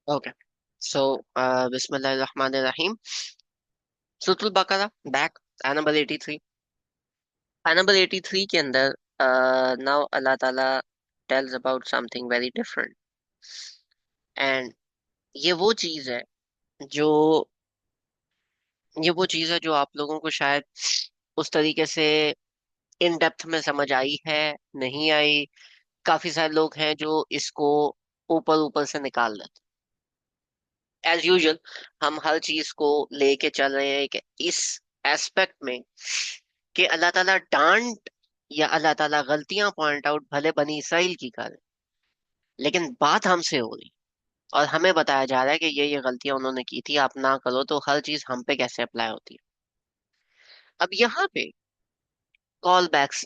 Okay. सो बिस्मिल्लाहिर्रहमानिर्रहीम। सूरത്തുल बकरा back, आया नंबर 83। आया नंबर 83 के अंदर नाउ अल्लाह ताला tells about something very different. And ये वो चीज है जो ये वो चीज है जो आप लोगों को शायद उस तरीके से इन डेप्थ में समझ आई है, नहीं आई। काफी सारे लोग हैं जो इसको ऊपर ऊपर से निकाल लेते। एज यूजुअल हम हर चीज को लेके चल रहे हैं कि इस एस्पेक्ट में कि अल्लाह ताला डांट या अल्लाह ताला गलतियां पॉइंट आउट भले बनी इसराइल की करे, लेकिन बात हमसे हो रही और हमें बताया जा रहा है कि ये गलतियां उन्होंने की थी, आप ना करो, तो हर चीज हम पे कैसे अप्लाई होती है। अब यहाँ पे कॉल बैक्स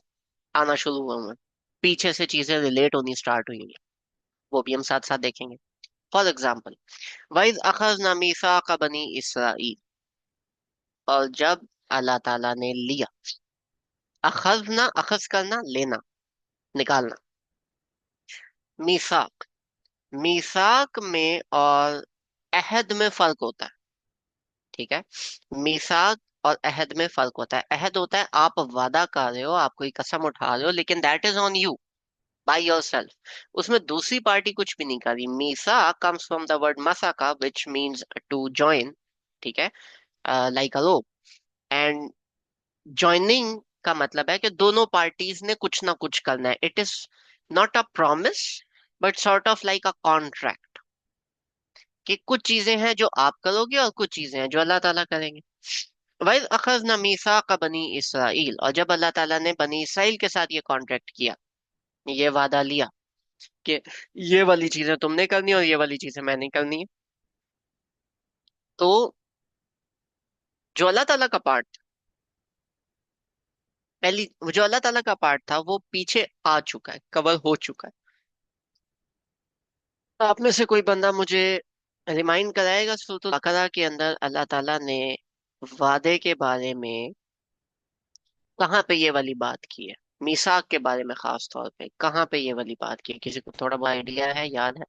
आना शुरू हुए हैं, पीछे से चीजें रिलेट होनी स्टार्ट हुई हैं, वो भी हम साथ साथ देखेंगे। फॉर एग्जाम्पल, वैज़ अखज़ना मीसाक़ बनी इसराइल, और जब अल्लाह ताला ने लिया, अखज़ना, अखज़ करना, लेना, निकालना। मीसाक, मीसाक में और अहद में फर्क होता है। ठीक है। मीसाक और अहद में फर्क होता है। अहद होता है आप वादा कर रहे हो, आप कोई कसम उठा रहे हो, लेकिन that is on you, by yourself. उसमें दूसरी पार्टी कुछ भी नहीं कर रही। मीसाक कम्स फ्रॉम द वर्ड मसाका विच मीन्स टू जॉइन। ठीक है, like a rope. And joining का मतलब है कि दोनों पार्टीज ने कुछ ना कुछ करना है। It is not a promise, but sort of like a contract, कि कुछ चीजें हैं जो आप करोगे और कुछ चीजें हैं जो अल्लाह ताला करेंगे। वैज अखज़ना मीसाक बनी इसराइल, और जब अल्लाह ताला ने बनी इसराइल के साथ ये कॉन्ट्रैक्ट किया, ये वादा लिया कि ये वाली चीजें तुमने करनी है और ये वाली चीजें मैंने करनी है, तो जो अल्लाह ताला का पार्ट, पहली जो अल्लाह ताला का पार्ट था वो पीछे आ चुका है, कवर हो चुका है। तो आप में से कोई बंदा मुझे रिमाइंड कराएगा सूरत बकरा के अंदर अल्लाह ताला ने वादे के बारे में कहाँ पे ये वाली बात की है, मीसाक के बारे में खास तौर पे कहाँ पे ये वाली बात की है? किसी को थोड़ा बहुत आइडिया है, याद है?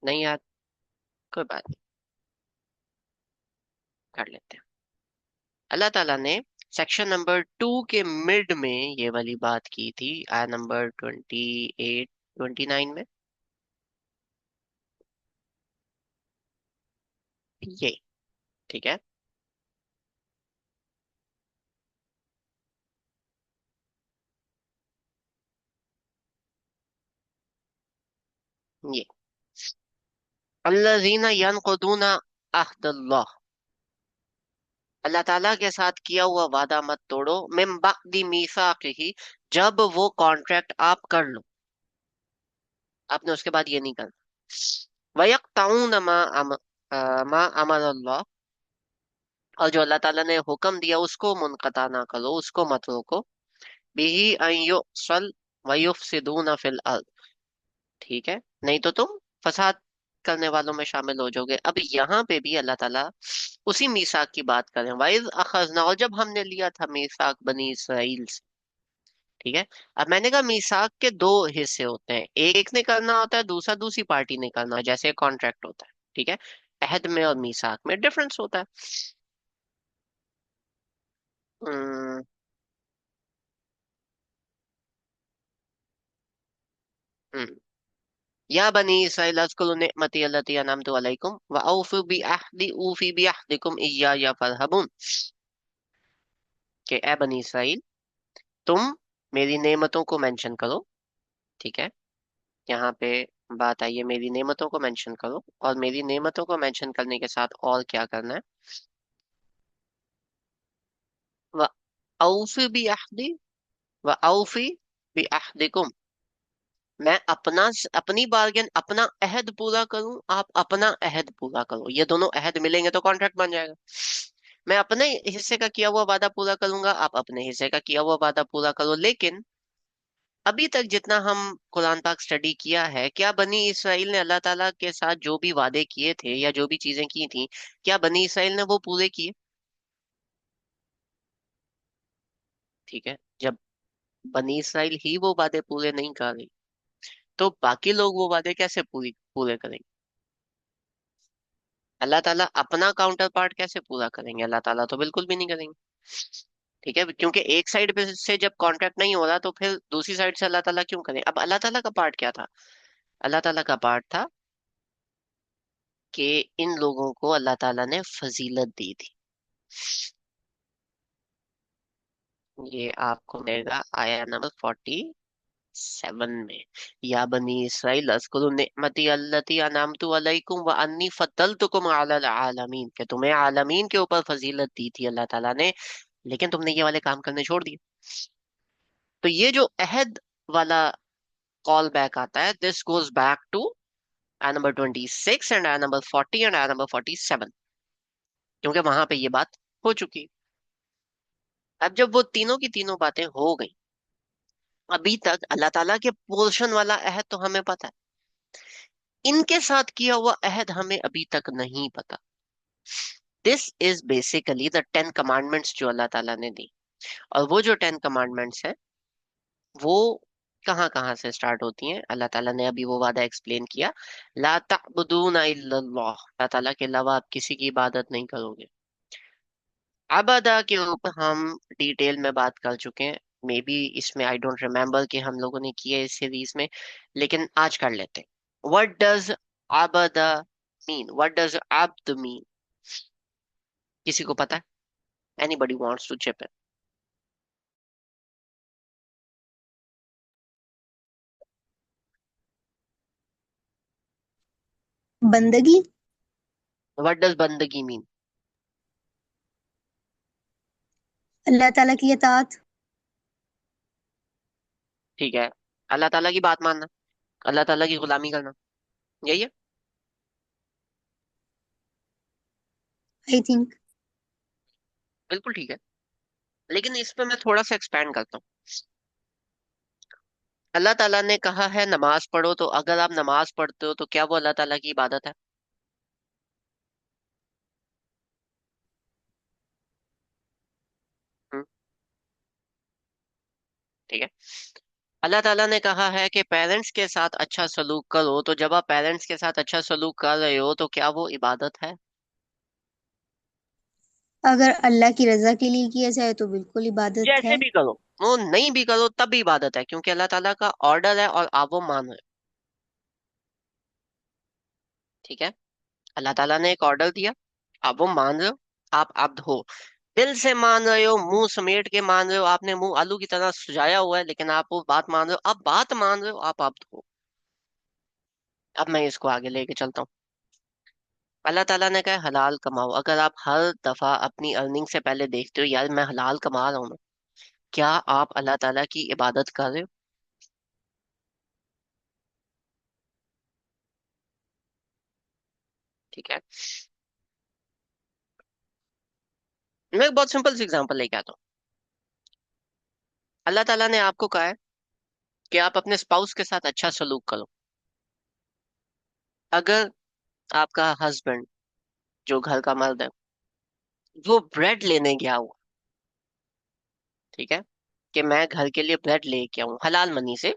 नहीं याद? कोई बात नहीं, कर लेते हैं। अल्लाह ताला ने सेक्शन नंबर 2 के मिड में ये वाली बात की थी, आया नंबर 28, 29 में। ये, ठीक है, ये अल्लज़ीना यनकुदूना अहदल्लाह, अल्लाह ताला के साथ किया हुआ वादा मत तोड़ो, मिन बअदी मीसाकिही, जब वो कॉन्ट्रैक्ट आप कर लो, आपने उसके बाद ये नहीं करना। वयक़तऊन मा अमर अल्लाह, और जो अल्लाह ताला ने हुक्म दिया उसको मुनक़ता ना करो, उसको मत रोको। बिही अन युसल वयुफसिदूना फिल अर्द, ठीक है, नहीं तो तुम फसाद करने वालों में शामिल हो जाओगे। अब यहाँ पे भी अल्लाह ताला उसी मीसाक की बात करें, वाइज अखजना, और जब हमने लिया था मीसाक बनी इसराइल से। ठीक है। अब मैंने कहा मीसाक के दो हिस्से होते हैं, एक ने करना होता है, दूसरा दूसरी पार्टी ने करना है, जैसे कॉन्ट्रैक्ट होता है। ठीक है। अहद में और मीसाक में डिफरेंस होता है। हम्म, हम्म। या बनी इसराइल अज़्कुरू निअमती अल्लती अनअमतु अलैकुम व औफू बि अहदी ऊफी बि अहदिकुम इय्याया फरहबून, कि ए बनी इसराइल, तुम मेरी नेमतों को मेंशन करो। ठीक है। यहाँ पे बात आई है, मेरी नेमतों को मेंशन करो, और मेरी नेमतों को मेंशन करने के साथ और क्या करना है? व औफी बि अहदी व औफी बि अहदिकुम, मैं अपनी बार्गेन, अपना अहद पूरा करूं, आप अपना अहद पूरा करो, ये दोनों अहद मिलेंगे तो कॉन्ट्रैक्ट बन जाएगा। मैं अपने हिस्से का किया हुआ वादा पूरा करूंगा, आप अपने हिस्से का किया हुआ वादा पूरा करो। लेकिन अभी तक जितना हम कुरान पाक स्टडी किया है, क्या बनी इसराइल ने अल्लाह ताला के साथ जो भी वादे किए थे या जो भी चीजें की थी, क्या बनी इसराइल ने वो पूरे किए? ठीक है, जब बनी इसराइल ही वो वादे पूरे नहीं कर रही, तो बाकी लोग वो वादे कैसे पूरे करेंगे? अल्लाह ताला अपना काउंटर पार्ट कैसे पूरा करेंगे? अल्लाह ताला तो बिल्कुल भी नहीं करेंगे। ठीक है, क्योंकि एक साइड पे से जब कॉन्ट्रैक्ट नहीं हो रहा तो फिर दूसरी साइड से अल्लाह ताला क्यों करें? अब अल्लाह ताला का पार्ट क्या था? अल्लाह ताला का पार्ट था कि इन लोगों को अल्लाह ताला ने फजीलत दी थी। ये आपको मिलेगा आया नंबर 47 में। या बनी इसराइल अज़कुरु निअमती अल्लती अनअमतु अलैकुम व अन्नी फद्दलतुकुम अलल आलमीन, कि तुम्हें आलमीन के ऊपर फजीलत दी थी अल्लाह ताला ने, लेकिन तुमने ये वाले काम करने छोड़ दिए। तो ये जो अहद वाला कॉल बैक आता है, दिस गोज बैक टू आय नंबर 26 एंड आय नंबर 40 एंड आय नंबर 47, क्योंकि वहां पे ये बात हो चुकी। अब जब वो तीनों की तीनों बातें हो गई, अभी तक अल्लाह ताला के पोर्शन वाला अहद तो हमें पता है, इनके साथ किया हुआ अहद हमें अभी तक नहीं पता। This is basically the 10 commandments जो अल्लाह ताला ने दी। और वो जो 10 कमांडमेंट्स है, वो कहाँ कहाँ से स्टार्ट होती हैं? अल्लाह ताला ने अभी वो वादा एक्सप्लेन किया, ला तअबुदूना इल्लल्लाह, अल्लाह ताला के अलावा आप किसी की इबादत नहीं करोगे। अबदा के ऊपर हम डिटेल में बात कर चुके हैं, मे बी इसमें आई डोंट रिमेम्बर कि हम लोगों ने किया है इस सीरीज में, लेकिन आज कर लेते हैं। व्हाट डज अबदा मीन? व्हाट डज अब्द मीन? किसी को पता है? Anybody wants to chip in? बंदगी। व्हाट डज बंदगी मीन? अल्लाह ताला की इताअत। ठीक है, अल्लाह ताला की बात मानना, अल्लाह ताला की गुलामी करना, यही है। I think. बिल्कुल ठीक है, लेकिन इस पे मैं थोड़ा सा एक्सपैंड करता हूँ। अल्लाह ताला ने कहा है नमाज पढ़ो, तो अगर आप नमाज पढ़ते हो तो क्या वो अल्लाह ताला की इबादत है? हम्म, ठीक है। अल्लाह ताला ने कहा है कि पेरेंट्स के साथ अच्छा सलूक करो, तो जब आप पेरेंट्स के साथ अच्छा सलूक कर रहे हो तो क्या वो इबादत है? अगर अल्लाह की रजा के लिए किया जाए तो बिल्कुल इबादत जैसे है। भी करो, वो नहीं भी करो तब भी इबादत है, क्योंकि अल्लाह ताला का ऑर्डर है और आप वो मान रहे हो। ठीक है, अल्लाह ताला ने एक ऑर्डर दिया, आप वो मान रहे हो, आप अब्द हो। दिल से मान रहे हो, मुंह समेट के मान रहे हो, आपने मुंह आलू की तरह सुजाया हुआ है, लेकिन आप वो बात मान रहे हो, आप बात मान रहे हो, आप अब्द हो। अब मैं इसको आगे लेके चलता हूँ। अल्लाह ताला ने कहा हलाल कमाओ। अगर आप हर दफा अपनी अर्निंग से पहले देखते हो यार मैं हलाल कमा रहा हूँ ना, क्या आप अल्लाह ताला की इबादत कर रहे हो? ठीक है, मैं एक बहुत सिंपल सी एग्जांपल लेके आता हूँ। अल्लाह ताला ने आपको कहा है कि आप अपने स्पाउस के साथ अच्छा सलूक करो। अगर आपका हस्बैंड, जो घर का मर्द है, वो ब्रेड लेने गया हुआ, ठीक है, कि मैं घर के लिए ब्रेड लेके आऊं हलाल मनी से,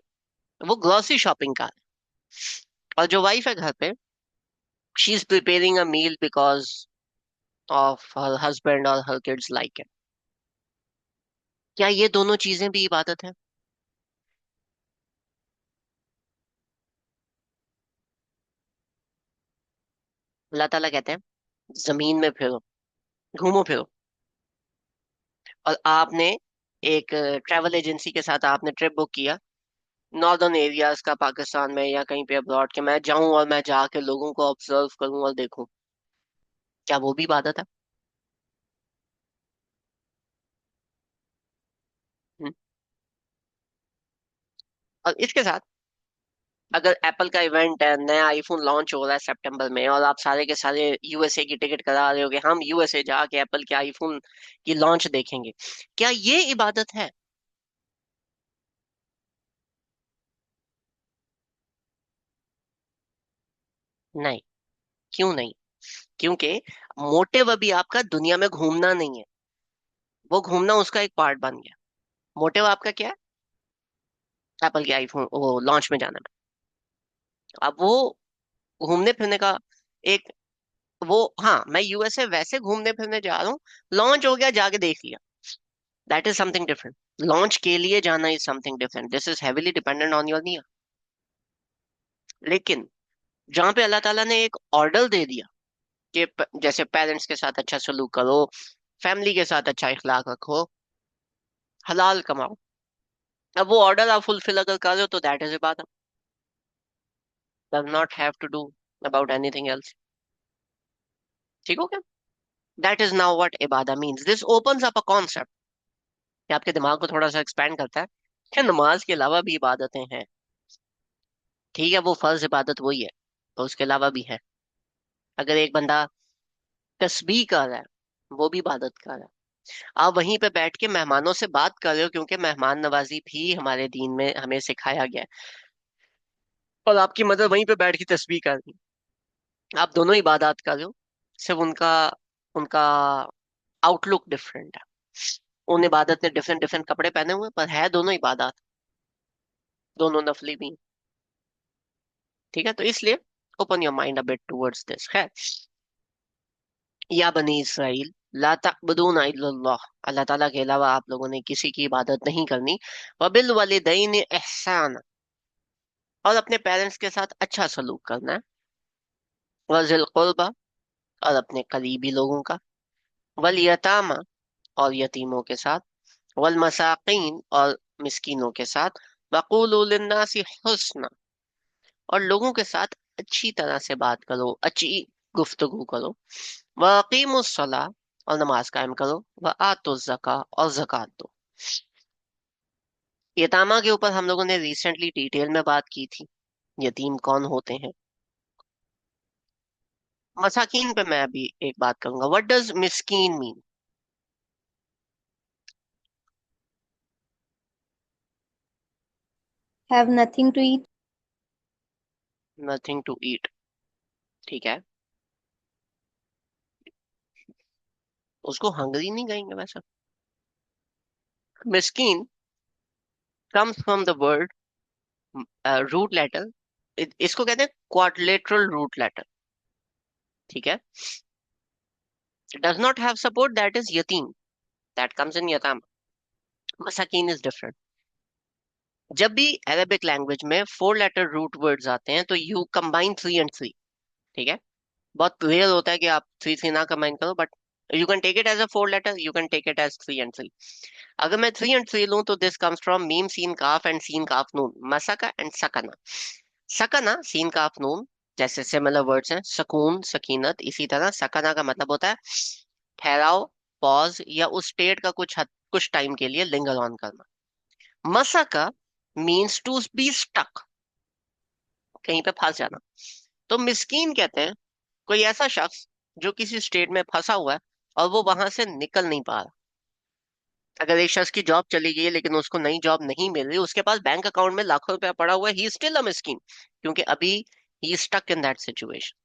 वो ग्रोसरी शॉपिंग का है, और जो वाइफ है घर पे, she is preparing a meal because of her husband और हर किड्स लाइक इट, क्या ये दोनों चीजें भी इबादत है? अल्लाह ताला कहते हैं जमीन में फिरो, घूमो फिरो। और आपने एक ट्रैवल एजेंसी के साथ आपने ट्रिप बुक किया नॉर्दर्न एरियाज का, पाकिस्तान में या कहीं पे अब्रॉड, के मैं जाऊं और मैं जाके लोगों को ऑब्जर्व करूं और देखूं, क्या वो भी इबादत है? हम्म? और इसके साथ अगर एप्पल का इवेंट है, नया आईफोन लॉन्च हो रहा है सितंबर में, और आप सारे के सारे यूएसए की टिकट करा रहे हो कि हम यूएसए जाके एप्पल के आईफोन की लॉन्च देखेंगे, क्या ये इबादत है? नहीं। क्यों नहीं? क्योंकि मोटिव अभी आपका दुनिया में घूमना नहीं है, वो घूमना उसका एक पार्ट बन गया। मोटिव आपका क्या है? एप्पल के आईफोन वो लॉन्च में जाना है। अब वो घूमने फिरने का एक, वो, हाँ मैं यूएसए वैसे घूमने फिरने जा रहा हूँ, लॉन्च हो गया जाके देख लिया, that is something different. Launch के लिए जाना is something different, this is heavily dependent on your नियत। लेकिन जहां पे अल्लाह ताला ने एक ऑर्डर दे दिया कि जैसे पेरेंट्स के साथ अच्छा सलूक करो, फैमिली के साथ अच्छा इखलाक रखो, हलाल कमाओ, अब वो ऑर्डर आप फुलफिल अगर कर रहे हो तो दैट इज इबादत, does not have to do about anything else. ठीक हो गया? दैट इज नाउ व्हाट इबादा means, this opens up a concept, ये आपके दिमाग को थोड़ा सा एक्सपैंड करता है कि नमाज के अलावा भी इबादतें हैं। ठीक है, वो फर्ज इबादत वही है, तो उसके अलावा भी है। अगर एक बंदा तस्बीह कर रहा है, वो भी इबादत कर रहा है। आप वहीं पे बैठ के मेहमानों से बात कर रहे हो, क्योंकि मेहमान नवाजी भी हमारे दीन में हमें सिखाया गया है, और आपकी मदर वहीं पे बैठ के तस्बीह कर रही है, आप दोनों इबादत कर रहे हो। सिर्फ उनका उनका आउटलुक डिफरेंट है, उन इबादत ने डिफरेंट डिफरेंट कपड़े पहने हुए, पर है दोनों इबादत, दोनों नफली भी। ठीक है, तो इसलिए open your mind a bit towards this. खैर, या बनी इसराइल ला तअबुदूना इल्लल्लाह, अल्लाह ताला के अलावा आप लोगों ने किसी की इबादत नहीं करनी। वबिल वालिदैन एहसान, और अपने पेरेंट्स के साथ अच्छा सलूक करना है। वजिल कुर्बा, और अपने करीबी लोगों का। वल यतामा, और यतीमों के साथ। वल मसाकीन, और मिस्कीनों के साथ। वक़ूलू लिन्नासी हुस्ना, और लोगों के साथ अच्छी तरह से बात करो, अच्छी गुफ्तगू करो। वकीमुस्सला, और नमाज कायम करो। व आतो जका, और जक़ात दो। यतामा के ऊपर हम लोगों ने रिसेंटली डिटेल में बात की थी, यतीम कौन होते हैं। मसाकीन पे मैं अभी एक बात करूंगा, व्हाट डज मिस्कीन mean? Have nothing to eat. Nothing to eat, ठीक है, उसको हंगरी नहीं कहेंगे वैसे। मिस्कीन comes from the word root letter, इसको कहते हैं क्वाड्रिलेटरल रूट लेटर। ठीक है, does not have support, that is यतीम, दैट कम्स इन यताम। मसाकीन इज डिफरेंट। जब भी अरेबिक लैंग्वेज में फोर लेटर रूट वर्ड्स आते हैं तो you combine three and three. ठीक है, बहुत रेयर होता है कि आप थ्री थ्री ना कंबाइन करो, but you can take it as a four letter, you can take it as three and three. अगर मैं थ्री एंड थ्री लूं तो दिस कम्स फ्रॉम मीम सीन काफ एंड सीन काफ नून, मसका एंड सकना। सकना सीन काफ नून, जैसे सिमिलर वर्ड्स हैं, सुकून सकीनत, इसी तरह सकना का मतलब होता है ठहराव, पॉज, या उस स्टेट का कुछ टाइम के लिए लिंगर ऑन करना। मसका मीन्स टू बी स्टक, कहीं पे फंस जाना। तो मिस्कीन कहते हैं कोई ऐसा शख्स जो किसी स्टेट में फंसा हुआ है और वो वहां से निकल नहीं पा रहा। अगर एक शख्स की जॉब चली गई है लेकिन उसको नई जॉब नहीं मिल रही, उसके पास बैंक अकाउंट में लाखों रुपया पड़ा हुआ है, ही स्टिल अ मिस्कीन, क्योंकि अभी ही स्टक इन दैट सिचुएशन।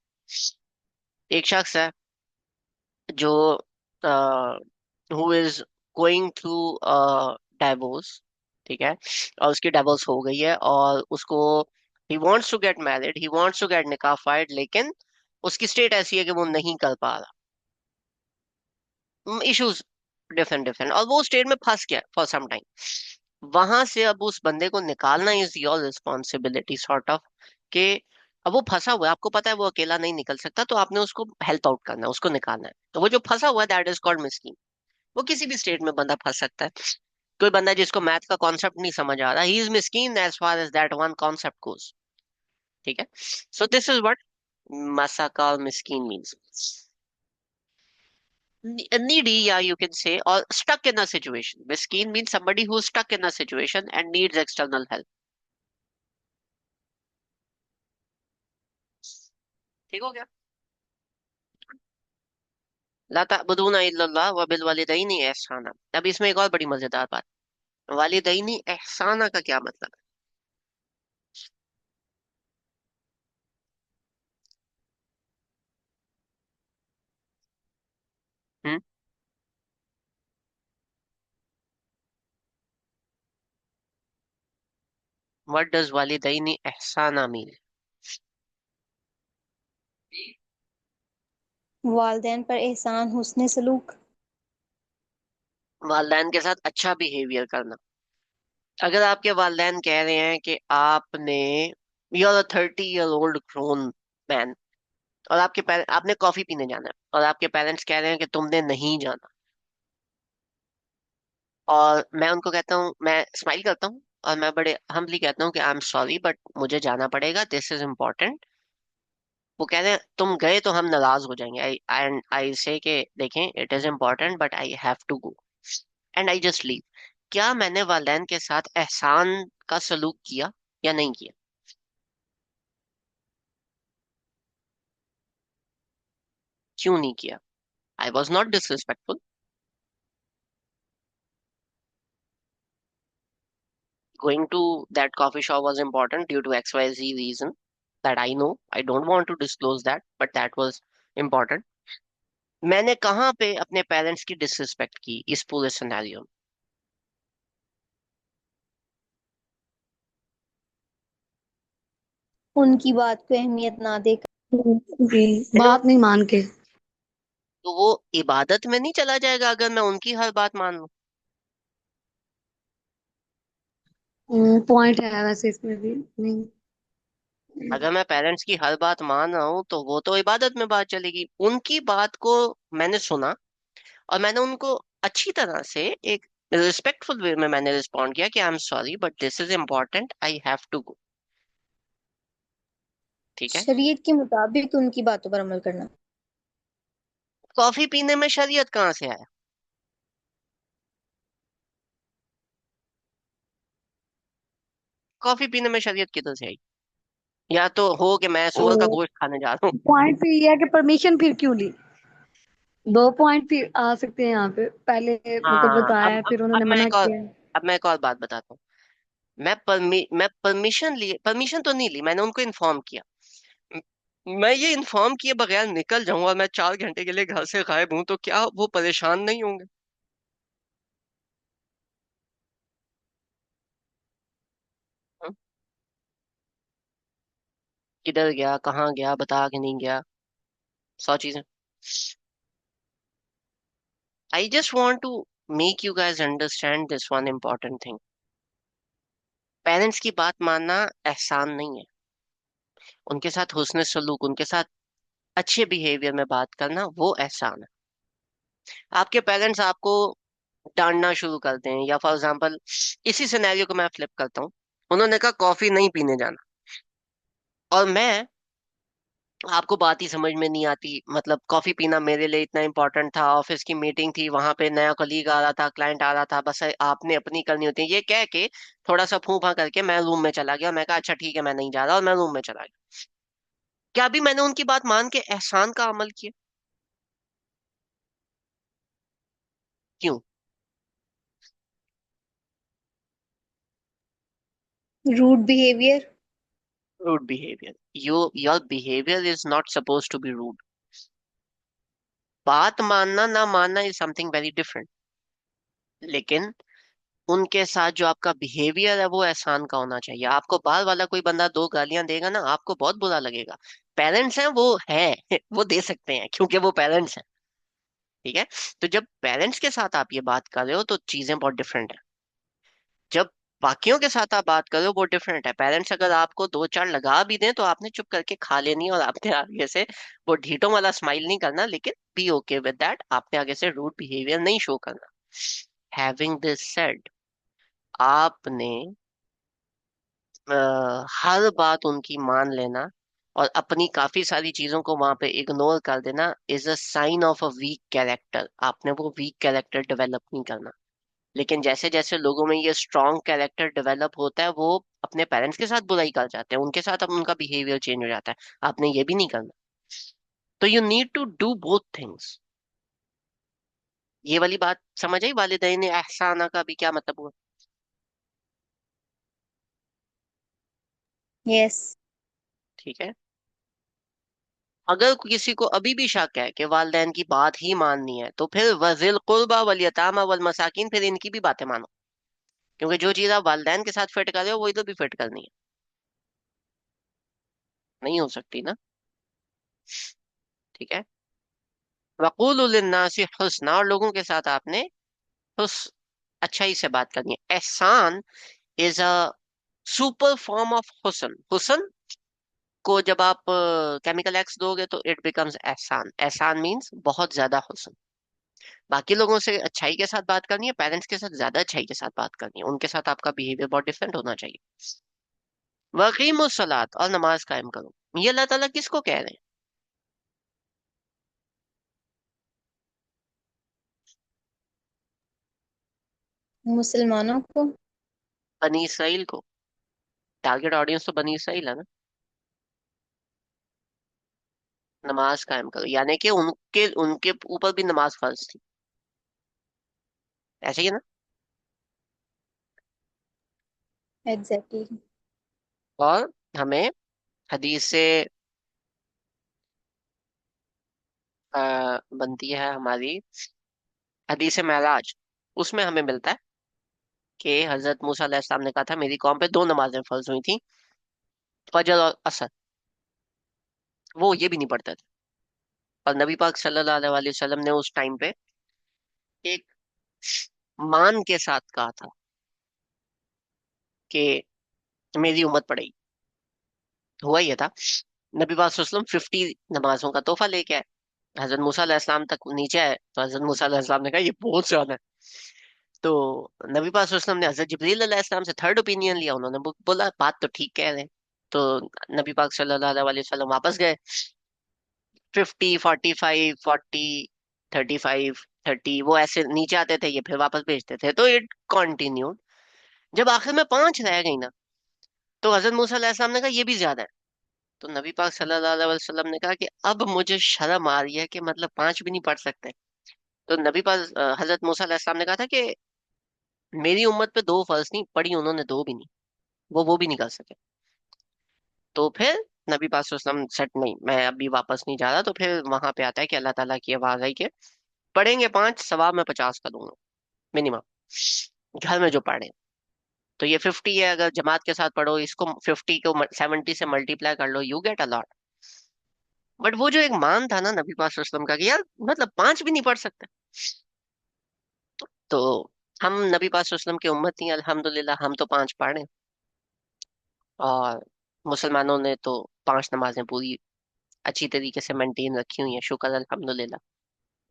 एक शख्स है जो who is going through divorce, ठीक है, और उसकी डाइवोर्स हो गई है, और उसको he wants to get married, he wants to get निकाह, लेकिन उसकी स्टेट ऐसी है कि वो नहीं कर पा रहा, इश्यूज डिफरेंट डिफरेंट, और वो स्टेट में फंस गया फॉर सम टाइम। वहां से अब उस बंदे को निकालना is your responsibility sort of, के अब वो फंसा हुआ है, आपको पता है वो अकेला नहीं निकल सकता, तो आपने उसको हेल्प आउट करना है, उसको निकालना है। तो वो जो फंसा हुआ है दैट इज कॉल्ड मिस्कीन। वो किसी भी स्टेट में बंदा फंस सकता है। कोई बंदा जिसको मैथ का कॉन्सेप्ट नहीं समझ आ रहा, ही इज मिस्कीन as far as that one concept goes. ठीक है, सो दिस इज व्हाट मसाका मिस्कीन means. Needy, yeah, you can say, or stuck in a situation. Miskin means somebody who's stuck in a situation and needs external help. ठीक हो गया? ला तअबुदूना इल्लल्लाह व bill वालिदैनि एहसाना। अब इसमें एक और बड़ी मजेदार बात, वालिदैनि एहसाना का क्या मतलब है? व्हाट डज वालिदैनी एहसाना मीन? वालिदैन पर एहसान, हुस्न सलूक। वालिदैन के साथ अच्छा बिहेवियर करना। अगर आपके वालिदैन कह रहे हैं कि आपने, you are 30 year old grown man, और आपके पेरेंट, आपने कॉफी पीने जाना है और आपके पेरेंट्स कह रहे हैं कि तुमने नहीं जाना, और मैं उनको कहता हूँ, मैं स्माइल करता हूँ और मैं बड़े हम्बली कहता हूँ कि आई एम सॉरी बट मुझे जाना पड़ेगा, दिस इज इम्पोर्टेंट। वो कह रहे हैं तुम गए तो हम नाराज हो जाएंगे, आई आई आई से कि देखें it is important but I have to go, and I just leave. क्या मैंने वालिदैन के साथ एहसान का सलूक किया या नहीं किया? क्यों नहीं किया? I was not disrespectful. Going to that coffee shop was important due to XYZ reason that I know. I don't want to disclose that, but that was important. मैंने कहाँ पे अपने पेरेंट्स की डिसरिस्पेक्ट की इस पूरे सिनेरियो में? उनकी बात को अहमियत ना देकर। जी। मैंने बात नहीं मान के। तो वो इबादत में नहीं चला जाएगा अगर मैं उनकी हर बात मान लूं? पॉइंट है वैसे इसमें भी नहीं। अगर मैं पेरेंट्स की हर बात मान रहा हूँ तो वो तो इबादत में बात चलेगी। उनकी बात को मैंने सुना और मैंने उनको अच्छी तरह से एक रिस्पेक्टफुल वे में मैंने रिस्पॉन्ड किया कि I am sorry but this is important, I have to go. ठीक है। शरीयत के मुताबिक उनकी बातों पर अमल करना। कॉफी पीने में शरीयत कहाँ से आया? कॉफी पीने में शरीयत किधर से आई? या तो हो कि मैं सुअर का गोश्त खाने जा रहा हूँ। पॉइंट फिर ये है कि परमिशन फिर क्यों ली। दो पॉइंट फिर आ सकते हैं यहाँ पे। पहले मतलब हाँ, बताया फिर अब उन्होंने मैं मना एक और किया। अब मैं एक और बात बताता हूँ। मैं परमिशन लिए, परमिशन तो नहीं ली, मैंने उनको इन्फॉर्म किया। म- मैं ये इन्फॉर्म किए बगैर निकल जाऊं और मैं 4 घंटे के लिए घर से गायब हूं तो क्या वो परेशान नहीं होंगे? हाँ? किधर गया, कहाँ गया, बता के नहीं गया, 100 चीजें। I just want to make you guys understand this one important thing. Parents की बात मानना एहसान नहीं है, उनके साथ हुस्न सलूक, उनके साथ अच्छे बिहेवियर में बात करना वो एहसान है। आपके पेरेंट्स आपको डांटना शुरू करते हैं, या फॉर एग्जांपल इसी सिनेरियो को मैं फ्लिप करता हूँ, उन्होंने कहा कॉफी नहीं पीने जाना, और मैं, आपको बात ही समझ में नहीं आती, मतलब कॉफी पीना मेरे लिए इतना इंपॉर्टेंट था, ऑफिस की मीटिंग थी, वहां पे नया कलीग आ रहा था, क्लाइंट आ रहा था, बस आपने अपनी करनी होती है, ये कह के थोड़ा सा फूं फां करके मैं रूम में चला गया, मैं कहा अच्छा ठीक है मैं नहीं जा रहा, और मैं रूम में चला गया। क्या अभी मैंने उनकी बात मान के एहसान का अमल किया? क्यों? Rude behaviour. Rude behaviour. Your behaviour is not suppose to be rude. बात मानना ना मानना इज समथिंग वेरी डिफरेंट, लेकिन उनके साथ जो आपका बिहेवियर है वो एहसान का होना चाहिए। आपको बाहर वाला कोई बंदा 2 गालियां देगा ना, आपको बहुत बुरा लगेगा। पेरेंट्स हैं वो है वो दे सकते हैं क्योंकि वो पेरेंट्स हैं। ठीक है। तो जब पेरेंट्स के साथ आप ये बात कर रहे हो तो चीजें बहुत डिफरेंट है। जब बाकियों के साथ आप बात कर रहे हो वो डिफरेंट है। पेरेंट्स अगर आपको दो चार लगा भी दें तो आपने चुप करके खा लेनी है, और आपने आगे से वो ढीठों वाला स्माइल नहीं करना, लेकिन बी ओके विद दैट, आपने आगे से रूड बिहेवियर नहीं शो करना। हैविंग दिस सेड, आपने हर बात उनकी मान लेना और अपनी काफी सारी चीजों को वहां पे इग्नोर कर देना is a sign of a weak character. आपने वो वीक कैरेक्टर डेवलप नहीं करना। लेकिन जैसे जैसे लोगों में ये स्ट्रॉन्ग कैरेक्टर डेवलप होता है, वो अपने पेरेंट्स के साथ बुराई कर जाते हैं, उनके साथ अब उनका बिहेवियर चेंज हो जाता है। आपने ये भी नहीं करना। तो you need to do both things. ये वाली बात समझ आई वालिदैन एहसाना का भी क्या मतलब हुआ? यस। ठीक है। अगर किसी को अभी भी शक है कि वालिदैन की बात ही माननी है तो फिर वज़िल कुर्बा वल यतामा वल मसाकिन, फिर इनकी भी बातें मानो। क्योंकि जो चीज आप वालिदैन के साथ फिट कर रहे हो वो इधर भी फिट करनी है, नहीं हो सकती ना। ठीक है। वक़ूलु लिन्नासि हुस्ना, और लोगों के साथ आपने हुस अच्छाई से बात करनी है। एहसान is a super form of हुसन। हुसन को जब आप केमिकल एक्स दोगे तो इट बिकम्स एहसान। एहसान मीन्स बहुत ज्यादा हुसन। बाकी लोगों से अच्छाई के साथ बात करनी है, पेरेंट्स के साथ ज्यादा अच्छाई के साथ बात करनी है, उनके साथ आपका बिहेवियर बहुत डिफरेंट होना चाहिए। वकीमुस सलात, और नमाज कायम करो। ये अल्लाह ताला किसको कह रहे हैं? मुसलमानों को। बनी इसराइल को। टारगेट ऑडियंस तो बनी इसराइल है ना। नमाज कायम करो यानी कि उनके उनके ऊपर भी नमाज फर्ज थी, ऐसे ही है ना। एग्जैक्टली। और हमें हदीस से बनती है हमारी हदीस मेराज, उसमें हमें मिलता है कि हजरत मूसा अलैहिस्सलाम ने कहा था मेरी कौम पे दो नमाजें फर्ज हुई थी, फजर और असर। वो ये भी नहीं पढ़ते थे। और नबी पाक सल्लल्लाहु अलैहि वसल्लम ने उस टाइम पे एक मान के साथ कहा था कि मेरी उम्मत पढ़ेगी। हुआ ये था, नबी पाक सल्लल्लाहु अलैहि वसल्लम 50 नमाजों का तोहफा लेके आए। हजरत मूसा अलैहिस्सलाम तक नीचे आए तो हजरत मूसा अलैहिस्सलाम ने कहा ये बहुत ज्यादा है। तो नबी पाक सल्लल्लाहु अलैहि वसल्लम ने हजरत जिब्रील अलैहिस्सलाम से थर्ड ओपिनियन लिया। उन्होंने बोला बात तो ठीक कह रहे हैं। तो नबी पाक सल्लल्लाहु अलैहि वसल्लम वापस गए। 50, 45, 40, 35, 30, वो ऐसे नीचे आते थे, ये फिर वापस भेजते थे, तो इट कंटिन्यूड। जब आखिर में 5 रह गई ना, तो हजरत मूसा अलैहिस्सलाम ने कहा ये भी ज्यादा है। तो नबी पाक सल्लल्लाहु अलैहि वसल्लम ने कहा कि अब मुझे शर्म आ रही है कि मतलब 5 भी नहीं पढ़ सकते। तो नबी पाक हजरत मूसा अलैहिस्सलाम ने कहा था कि मेरी उम्मत पे दो फर्ज नहीं पढ़ी, उन्होंने दो भी नहीं, वो भी नहीं कर सके। तो फिर नबी पाक सल्लल्लाहु अलैहि वसल्लम सेट नहीं, मैं अभी वापस नहीं जा रहा। तो फिर वहां पे आता है कि अल्लाह ताला की आवाज आई कि पढ़ेंगे 5, सवाब में 50 का दूंगा मिनिमम, घर में जो पढ़े। तो ये 50 है, अगर जमात के साथ पढ़ो इसको, 50 को 70 से मल्टीप्लाई कर लो, you get a lot. But वो जो एक मान था ना नबी पाक सल्लल्लाहु अलैहि वसल्लम का कि यार मतलब 5 भी नहीं पढ़ सकते। तो हम नबी पाक सल्लल्लाहु अलैहि वसल्लम की उम्मत ही हैं, अल्हम्दुलिल्लाह हम तो 5 पढ़े। और मुसलमानों ने तो 5 नमाजें पूरी अच्छी तरीके से मेंटेन रखी हुई हैं, शुक्र अल्हम्दुलिल्लाह।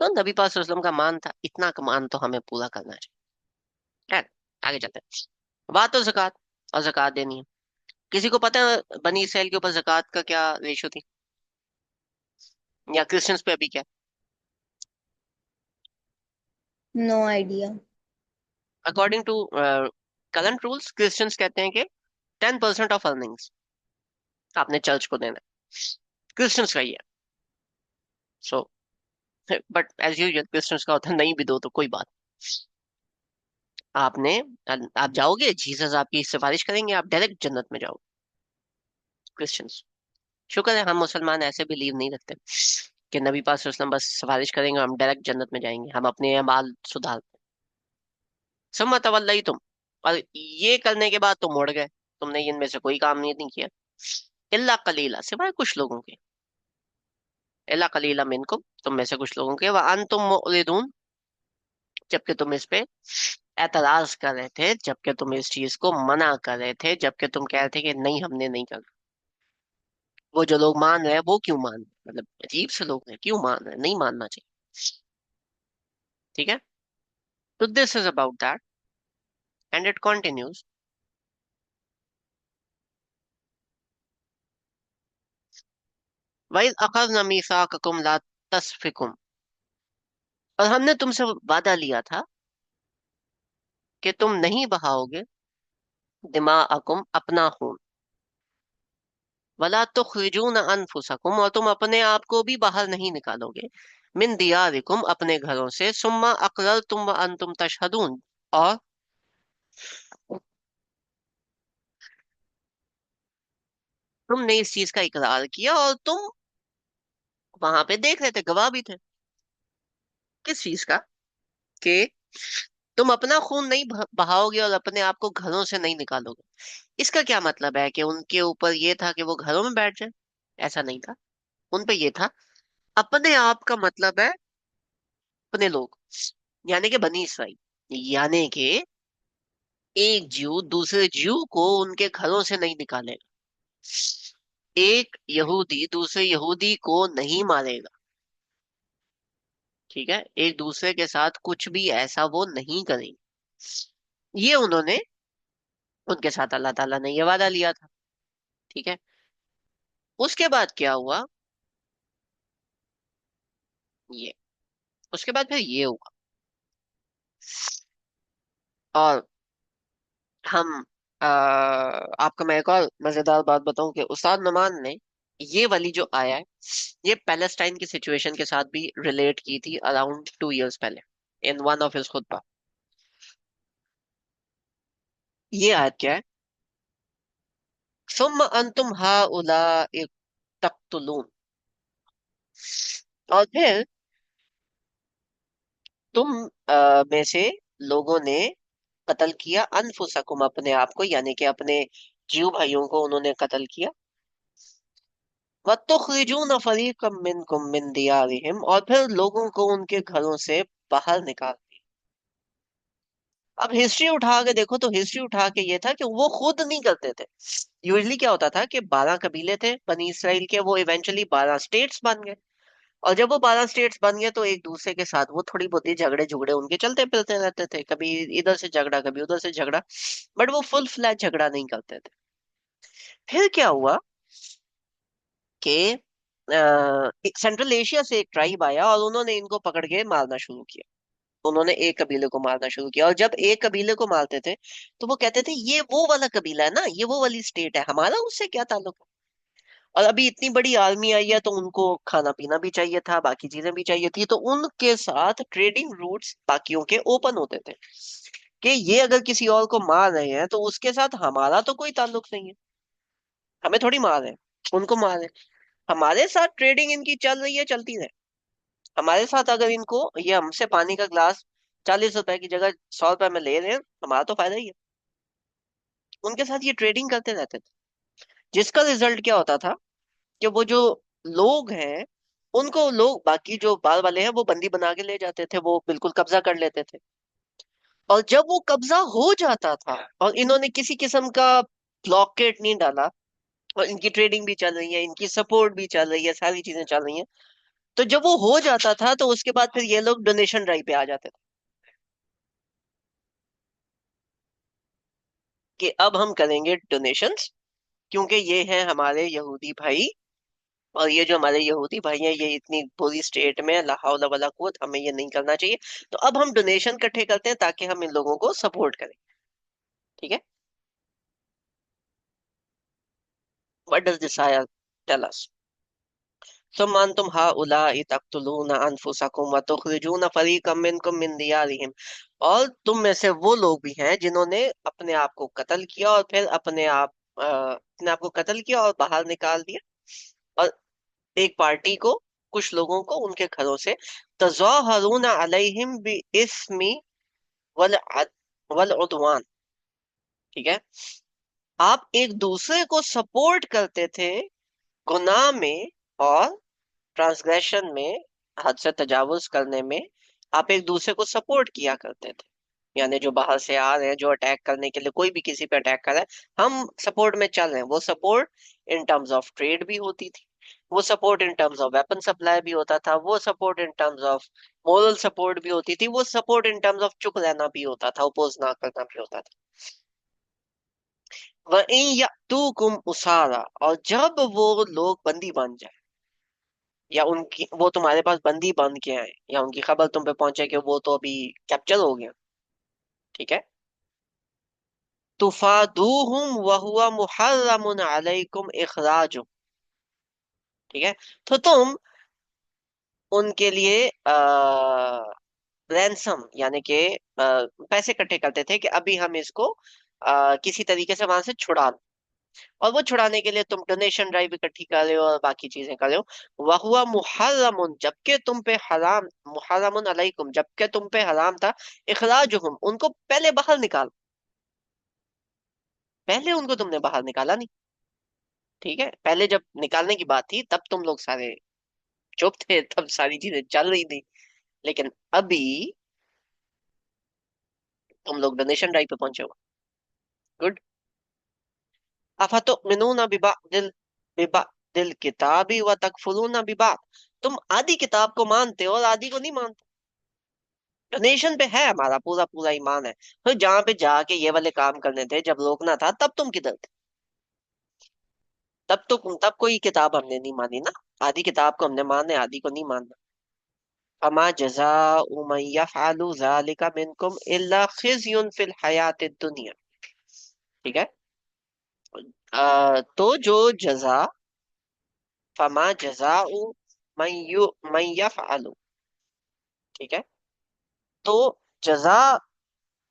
तो नबी पाक सल्लल्लाहु अलैहि वसल्लम का मान था, इतना का मान तो हमें पूरा करना चाहिए। खैर, आगे चलते हैं। बात तो जक़ात, और जक़ात देनी है। किसी को पता है बनी इसराइल के ऊपर जक़ात का क्या रेशो थी, या क्रिश्चियंस पे अभी क्या? No idea. According to current rules Christians कहते हैं कि 10% ऑफ अर्निंग्स आपने चर्च को देना है। क्रिश्चियंस का ही है। So but as usual Christians का होता है नहीं भी दो तो कोई बात। आपने आप जाओगे, जीसस आपकी सिफारिश करेंगे, आप डायरेक्ट जन्नत में जाओगे। क्रिश्चियंस, शुक्र है हम मुसलमान ऐसे बिलीव नहीं रखते कि नबी पाक सल्लल्लाहु अलैहि वसल्लम बस सिफारिश करेंगे हम डायरेक्ट जन्नत में जाएंगे, हम अपने अमाल सुधार। सुम्मा तवल्लई तुम, और ये करने के बाद तुम मुड़ गए, तुमने इनमें से कोई काम नहीं किया। इल्ला कलीला, सिवाय कुछ लोगों के। इल्ला कलीला मिनकुम, तुम में से कुछ लोगों के। व अंतुम मुरिदून, जबकि तुम इस पे एतराज कर रहे थे, जबकि तुम इस चीज को मना कर रहे थे, जबकि तुम कह रहे थे कि नहीं हमने नहीं करना। वो जो लोग मान रहे हैं वो क्यों मान रहे हैं? मतलब अजीब से लोग हैं, क्यों मान रहे हैं? नहीं मानना चाहिए। ठीक है। तो this is about that, and it continues. वइज़ अखज़ना मीसाककुम ला तस्फिकुम, और हमने तुमसे वादा लिया था कि तुम नहीं बहाओगे दिमाअकुम, अपना खून। वला तुखरिजून अनफुसकुम, और तुम अपने आप को भी बाहर नहीं निकालोगे। मिन दियारिकुम, अपने घरों से। सुम्मा अक़ररतुम व अंतुम तशहदून, और तुमने इस चीज का इकरार किया और तुम वहां पे देख रहे थे, गवाह भी थे। किस चीज का? कि तुम अपना खून नहीं बहाओगे और अपने आप को घरों से नहीं निकालोगे। इसका क्या मतलब है कि उनके ऊपर ये था कि वो घरों में बैठ जाए? ऐसा नहीं था। उन पे ये था, अपने आप का मतलब है अपने लोग, यानी कि बनी इसराइल, यानी कि एक जीव दूसरे जीव को उनके घरों से नहीं निकालेगा। एक यहूदी दूसरे यहूदी को नहीं मारेगा। ठीक है, एक दूसरे के साथ कुछ भी ऐसा वो नहीं करेंगे। ये उन्होंने, उनके साथ अल्लाह ताला ने ये वादा लिया था। ठीक है, उसके बाद क्या हुआ? ये, उसके बाद फिर ये हुआ। और हम आपको मैं एक और मजेदार बात बताऊं कि उस्ताद नुमान ने ये वाली जो आया है, ये पैलेस्टाइन की सिचुएशन के साथ भी रिलेट की थी अराउंड 2 इयर्स पहले, इन वन ऑफ हिज खुतबा। ये आयत क्या है? सुम्म अंतुम हाउलाइ तख्तुलून, और फिर तुम में से लोगों ने कत्ल किया अनफुसकुम, अपने आप को, यानी कि अपने जीव भाइयों को उन्होंने कत्ल किया। वतुखरिजून फरीकम मिनकुम मिन दियारिहिम, और फिर लोगों को उनके घरों से बाहर निकाल दिया। अब हिस्ट्री उठा के देखो तो हिस्ट्री उठा के ये था कि वो खुद नहीं करते थे। यूजली क्या होता था कि 12 कबीले थे बनी इसराइल के, वो इवेंचुअली 12 स्टेट्स बन गए। और जब वो 12 स्टेट्स बन गए तो एक दूसरे के साथ वो थोड़ी बहुत ही झगड़े झुगड़े उनके चलते फिरते रहते थे, कभी इधर से झगड़ा कभी उधर से झगड़ा, बट वो फुल फ्लैट झगड़ा नहीं करते थे। फिर क्या हुआ कि सेंट्रल एशिया से एक ट्राइब आया और उन्होंने इनको पकड़ के मारना शुरू किया। उन्होंने एक कबीले को मारना शुरू किया, और जब एक कबीले को मारते थे तो वो कहते थे ये वो वाला कबीला है ना, ये वो वाली स्टेट है, हमारा उससे क्या ताल्लुक है। और अभी इतनी बड़ी आर्मी आई है तो उनको खाना पीना भी चाहिए था, बाकी चीजें भी चाहिए थी, तो उनके साथ ट्रेडिंग रूट्स बाकियों के ओपन होते थे कि ये अगर किसी और को मार रहे हैं तो उसके साथ हमारा तो कोई ताल्लुक नहीं है, हमें थोड़ी मार रहे हैं, उनको मार रहे हैं। हमारे साथ ट्रेडिंग इनकी चल रही है, चलती रहे। हमारे साथ अगर इनको, ये हमसे पानी का ग्लास 40 रुपए की जगह 100 रुपए में ले रहे हैं, हमारा तो फायदा ही है। उनके साथ ये ट्रेडिंग करते रहते थे, जिसका रिजल्ट क्या होता था कि वो जो लोग हैं उनको लोग बाकी जो बाल वाले हैं वो बंदी बना के ले जाते थे, वो बिल्कुल कब्जा कर लेते थे। और जब वो कब्जा हो जाता था और इन्होंने किसी किस्म का ब्लॉकेट नहीं डाला, और इनकी ट्रेडिंग भी चल रही है, इनकी सपोर्ट भी चल रही है, सारी चीजें चल रही हैं, तो जब वो हो जाता था तो उसके बाद फिर ये लोग डोनेशन ड्राइव पे आ जाते थे कि अब हम करेंगे डोनेशंस, क्योंकि ये हैं हमारे यहूदी भाई, और ये जो हमारे यहूदी भाई हैं ये इतनी बुरी स्टेट में, ला हौला वला कुव्वत, हमें ये नहीं करना चाहिए। तो अब हम डोनेशन इकट्ठे करते हैं ताकि हम इन लोगों को सपोर्ट करें। ठीक है, व्हाट डज दिस आयत टेल अस? सुम्मा अंतुम हाउलाइ तख्तुलूना अनफुसकुम व तुखरिजूना फरीकम मिनकुम मिन दियारिहिम, और तुम में से वो लोग भी हैं जिन्होंने अपने आप को कत्ल किया और फिर अपने आप को कत्ल किया और बाहर निकाल दिया, और एक पार्टी को, कुछ लोगों को उनके घरों से, तज़ाहरून अलैहिम बि इस्मी वल वल उदवान। ठीक है, आप एक दूसरे को सपोर्ट करते थे गुनाह में और ट्रांसग्रेशन में, हद से तजावुज करने में। आप एक दूसरे को सपोर्ट किया करते थे, यानी जो बाहर से आ रहे हैं, जो अटैक करने के लिए, कोई भी किसी पे अटैक कर रहा है, हम सपोर्ट में चल रहे हैं। वो support in terms of trade भी होती थी, वो support in terms of weapon supply भी होता था, वो support in terms of moral support भी होती थी, वो सपोर्ट इन टर्म्स ऑफ चुप रहना भी होता था, अपोज ना करना भी होता था। वहीं यअतूकुम उसारा, और जब वो लोग बंदी बन जाए, या उनकी, वो तुम्हारे पास बंदी बन के आए, या उनकी खबर तुम पे पहुंचे कि वो तो अभी कैप्चर हो गया, ठीक है, तुफादूहुम वहुवा मुहर्रमुन अलैकुम इखराजुम। ठीक है, तो तुम उनके लिए रैंसम, यानी कि पैसे इकट्ठे करते थे कि अभी हम इसको किसी तरीके से वहां से छुड़ा लें। और वो छुड़ाने के लिए तुम डोनेशन ड्राइव इकट्ठी कर रहे हो और बाकी चीजें कर रहे हो। वहुआ मुहर्रमुन, जबकि तुम पे हराम, मुहर्रमुन अलैकुम, जबकि तुम पे हराम था, इखराजुहुम, उनको पहले बाहर निकाल, पहले उनको तुमने बाहर निकाला नहीं। ठीक है, पहले जब निकालने की बात थी तब तुम लोग सारे चुप थे, तब सारी चीजें चल रही थी। लेकिन अभी तुम लोग डोनेशन ड्राइव पे पहुंचे हो। गुड। अफतुमिनूना बिबादिल किताबी व तकफुरूना बिबाद, तुम आधी किताब को मानते हो और आधी को नहीं मानते। डोनेशन पे है हमारा पूरा पूरा ईमान है, तो जहां पे जाके ये वाले काम करने थे, जब रोकना था तब तुम किधर थे? तब कोई किताब हमने नहीं मानी ना। आधी किताब को हमने माने, आधी को नहीं मानना। फमा जज़ाउ मन यफ़अलु ज़ालिका मिनकुम इल्ला खिज़युन फिल हयातिद दुनिया। ठीक है। तो जो जजा, फमा जज़ाउ मन यफ़अलु, ठीक है, तो जजा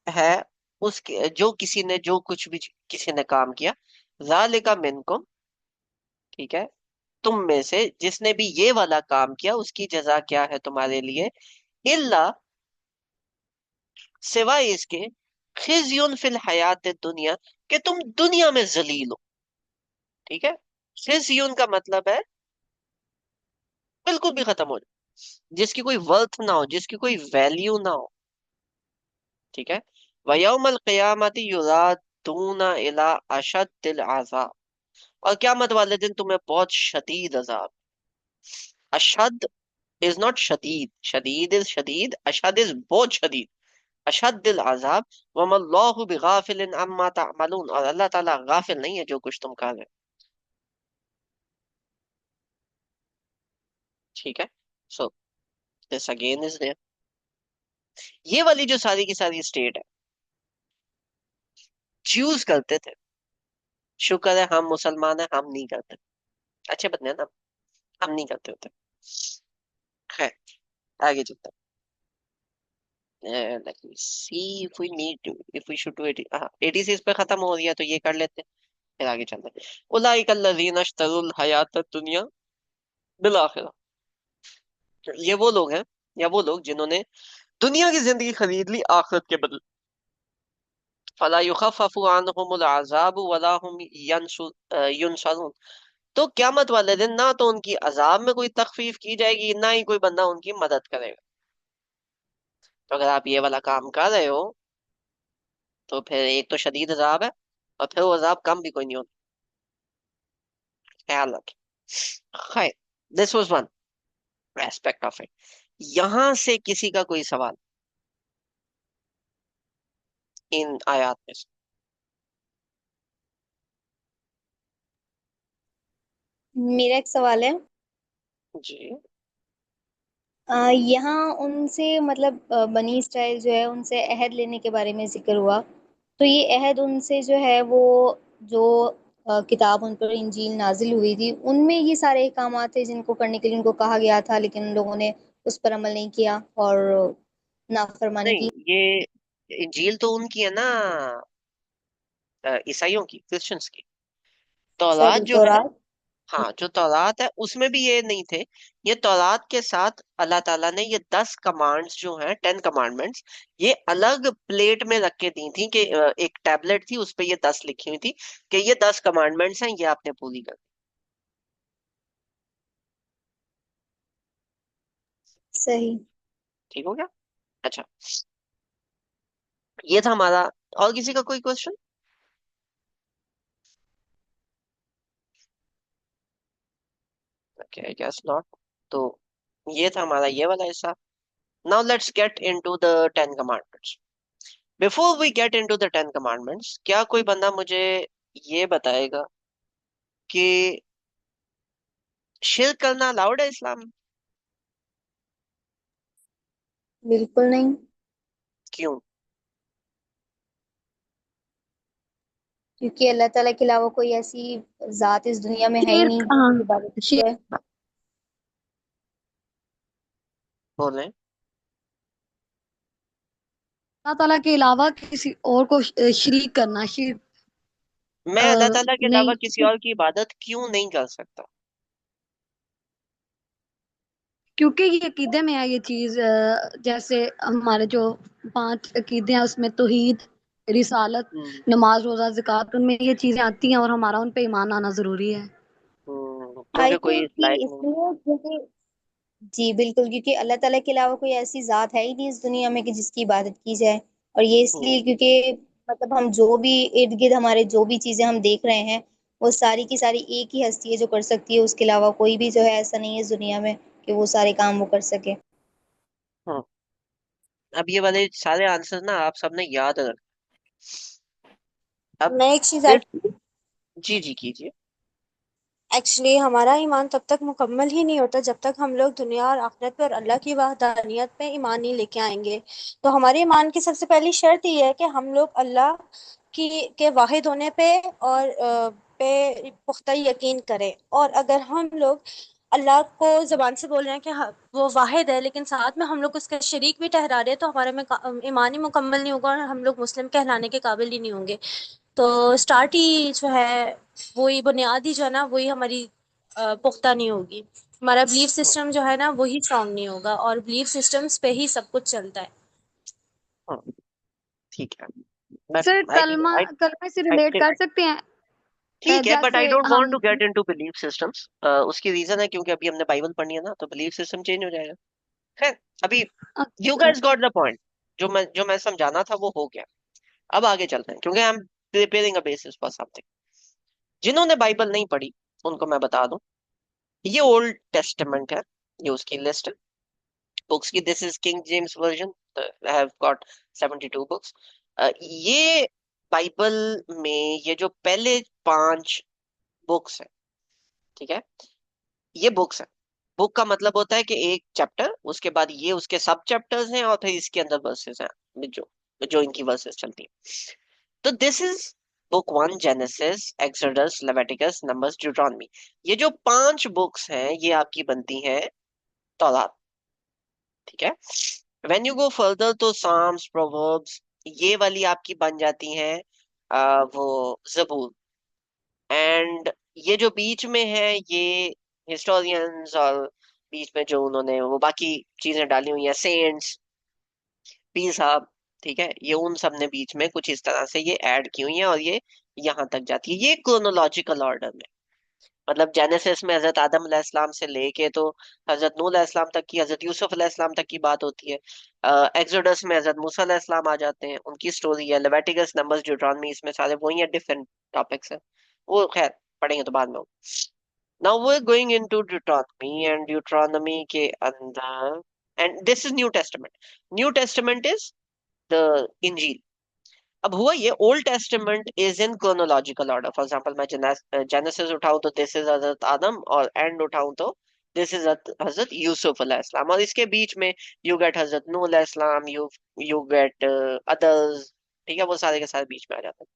है उसके, जो किसी ने, जो कुछ भी किसी ने काम किया, ज़ालिका मिनकुम, ठीक है, तुम में से जिसने भी ये वाला काम किया, उसकी जजा क्या है तुम्हारे लिए? इल्ला, सिवाय इसके, खिज़युन फिल हयात दुनिया, कि तुम दुनिया में जलील हो। ठीक है। खिज़युन का मतलब है बिल्कुल भी खत्म हो जाए, जिसकी कोई वर्थ ना हो, जिसकी कोई वैल्यू ना हो। ठीक है। वयौमल क़ियामति युरादूना इला अशद्दिल अज़ाब, और क़यामत वाले दिन तुम्हें बहुत शदीद अजाब। अशद इज नॉट शदीद, शदीद इज शदीद, अशद इज बहुत शदीद। अशद्दिल अज़ाब, वमल्लाहु बिगाफिलिन अम्मा तअमलून, और अल्लाह ताला गाफिल नहीं है जो कुछ तुम कर रहे हो। ठीक है। So this again is there. ये वाली जो सारी की सारी स्टेट है, चूज करते थे। शुक्र है हम मुसलमान हैं, हम नहीं करते। अच्छे बंदे हैं ना, हम नहीं करते होते। खैर, आगे चलते हैं। Let me see if we need to, if we should do it. हाँ, 86 पे खत्म हो रही है तो ये कर लेते हैं, फिर आगे चलते हैं। उलाइका अल्लज़ीना इश्तरुल हयात दुनिया बिल आखिरह, ये वो लोग हैं, या वो लोग जिन्होंने दुनिया की जिंदगी खरीद ली आखिरत के बदले। फला युखफ़फ़ु अन्हुमुल अज़ाबु वला हुम युनसरून, तो क्यामत वाले दिन ना तो उनकी अजाब में कोई तखफीफ की जाएगी, ना ही कोई बंदा उनकी मदद करेगा। तो अगर आप ये वाला काम कर रहे हो, तो फिर एक तो शदीद अजाब है, और फिर वो अजाब कम भी कोई नहीं होता। ख्याल रखें। खैर, this was one aspect of it. यहां से किसी का कोई सवाल इन आयात में से? मेरा एक सवाल है। जी। यहाँ उनसे मतलब बनी इसराइल जो है उनसे अहद लेने के बारे में जिक्र हुआ। तो ये अहद उनसे जो है वो जो किताब उन पर इंजील नाजिल हुई थी उनमें ये सारे काम थे जिनको करने के लिए उनको कहा गया था, लेकिन उन लोगों ने उस पर अमल नहीं किया और नाफरमानी नहीं, की। ये इंजील तो उनकी है ना, ईसाइयों की, क्रिश्चियंस की। तौरात सॉरी, जो है, तौरात। हाँ, जो तौरात है उसमें भी ये नहीं थे। ये तौरात के साथ अल्लाह ताला ने ये 10 कमांड्स जो हैं, 10 कमांडमेंट्स, ये अलग प्लेट में रख के दी थी, कि एक टैबलेट थी उस पे ये 10 लिखी हुई थी, कि ये 10 कमांडमेंट्स हैं, ये आपने पूरी कर। सही। ठीक हो गया। अच्छा, ये था हमारा। और किसी का कोई question? Okay, I guess not. तो ये था हमारा ये वाला हिस्सा। Now let's get into the 10 commandments. Before we get into the 10 commandments, क्या कोई बंदा मुझे ये बताएगा कि शिर्क करना अलाउड है इस्लाम में? बिल्कुल नहीं। क्यों? क्योंकि अल्लाह ताला के अलावा कोई ऐसी जात इस दुनिया में है ही शिर्क, नहीं हाँ, जिसकी इबादत की जाए। शिर्क। बोले। अल्लाह ताला के अलावा किसी और को शरीक करना, शिर्क। मैं अल्लाह ताला के अलावा किसी नहीं, और की इबादत क्यों नहीं कर सकता? क्योंकि ये अकीदे में है ये चीज। जैसे हमारे जो 5 अकीदे हैं उसमें तौहीद, रिसालत, हम्म। नमाज, रोजा, ज़कात, उनमें ये चीजें आती हैं और हमारा उन पे ईमान आना जरूरी है। क्योंकि आई कोई थिंक इस कि लायक नहीं। इसलिए क्योंकि जी बिल्कुल, क्योंकि अल्लाह ताला के अलावा कोई ऐसी जात है ही नहीं इस दुनिया में कि जिसकी इबादत की जाए। और ये इसलिए हम्म। क्योंकि मतलब हम जो भी इर्द गिर्द हमारे जो भी चीजें हम देख रहे हैं, वो सारी की सारी एक ही हस्ती है जो कर सकती है। उसके अलावा कोई भी जो है ऐसा नहीं है इस दुनिया में कि वो सारे काम वो कर सके। हाँ, अब ये वाले सारे आंसर ना आप सबने याद रख। अब मैं एक चीज सिर्फ, ऐड, जी जी कीजिए। एक्चुअली हमारा ईमान तब तक मुकम्मल ही नहीं होता जब तक हम लोग दुनिया और आखिरत पर अल्लाह की वहदानियत पे ईमान नहीं लेके आएंगे। तो हमारे ईमान की सबसे पहली शर्त ये है कि हम लोग अल्लाह की के वाहिद होने पे और पे पुख्ता यकीन करें। और अगर हम लोग अल्लाह को ज़बान से बोल रहे हैं कि वो वाहिद है, लेकिन साथ में हम लोग उसका शरीक भी ठहरा रहे हैं, तो हमारे में ईमान ही मुकम्मल नहीं होगा और हम लोग मुस्लिम कहलाने के काबिल ही नहीं होंगे। तो स्टार्ट ही जो है, वही बुनियादी जो है ना, वही हमारी पुख्ता नहीं होगी। हमारा बिलीफ हाँ। सिस्टम जो है ना, वही स्ट्रांग नहीं होगा, और बिलीफ सिस्टम्स पे ही सब कुछ चलता है। हाँ, ठीक है। बट सर, आई कलमा आई कलमे से आई रिलेट स्टिल, कर सकते हैं। ठीक है, बट आई जैसे डोंट वांट हम, to get into belief systems. उसकी रीजन है क्योंकि अभी हमने बाइबल पढ़नी है ना, तो बिलीफ सिस्टम चेंज हो जाएगा। खैर, अभी यू अच्छा, गाइस गॉट द पॉइंट। जो मैं समझाना था वो हो गया। अब आगे चलते हैं क्योंकि I am preparing a basis for something. जिन्होंने बाइबल नहीं पढ़ी उनको मैं बता दूं, ये ओल्ड टेस्टामेंट है, ये उसकी लिस्ट है बुक्स की। This is king James version, I have got 72 books. ये बाइबल में ये जो पहले 5 बुक्स है, ठीक है, ये बुक्स है। बुक का मतलब होता है कि एक चैप्टर, उसके बाद ये उसके सब चैप्टर्स हैं और फिर इसके अंदर वर्सेस हैं, जो जो इनकी वर्सेस चलती है। तो this is book 1, Genesis, Exodus, Leviticus, Numbers, Deuteronomy. ये जो 5 बुक्स हैं ये आपकी बनती हैं तौरात, ठीक है। व्हेन यू गो फर्दर तो साम्स, प्रोवर्ब्स, ये वाली आपकी बन जाती हैं वो जबूर। एंड ये जो बीच में है ये हिस्टोरियंस और बीच में जो उन्होंने वो बाकी चीजें डाली हुई हैं, सेंट्स, पीर साहब, ठीक है, ये उन सब ने बीच में कुछ इस तरह से ये ऐड की हुई है और ये यहाँ तक जाती है। ये क्रोनोलॉजिकल ऑर्डर में, मतलब जेनेसिस में हजरत आदम अलैहिस्सलाम से लेके तो हजरत नूह अलैहिस्सलाम तक की, हजरत यूसुफ अलैहिस्सलाम तक की बात होती है। एक्सोडस में हजरत मूसा अलैहिस्सलाम आ जाते हैं, उनकी स्टोरी है। लेविटिकस, नंबर्स, ड्यूटोनॉमी, इसमें सारे वही है, डिफरेंट टॉपिक्स है, वो खैर पढ़ेंगे तो बाद में। Now we are going into Deuteronomy, and Deuteronomy के अंदर, and this is New Testament. New Testament is the इंजील। अब हुआ ये, Old Testament is in chronological order. For example मैं जेनेसिस उठाऊं तो दिस इज हजरत आदम, और एंड उठाऊं तो दिस इज हजरत यूसुफ अलैहिस्सलाम, और इसके बीच में यू गेट हजरत नूह अलैहिस्सलाम, यू गेट अदर्स, ठीक है, वो सारे के सारे बीच में आ जाते हैं।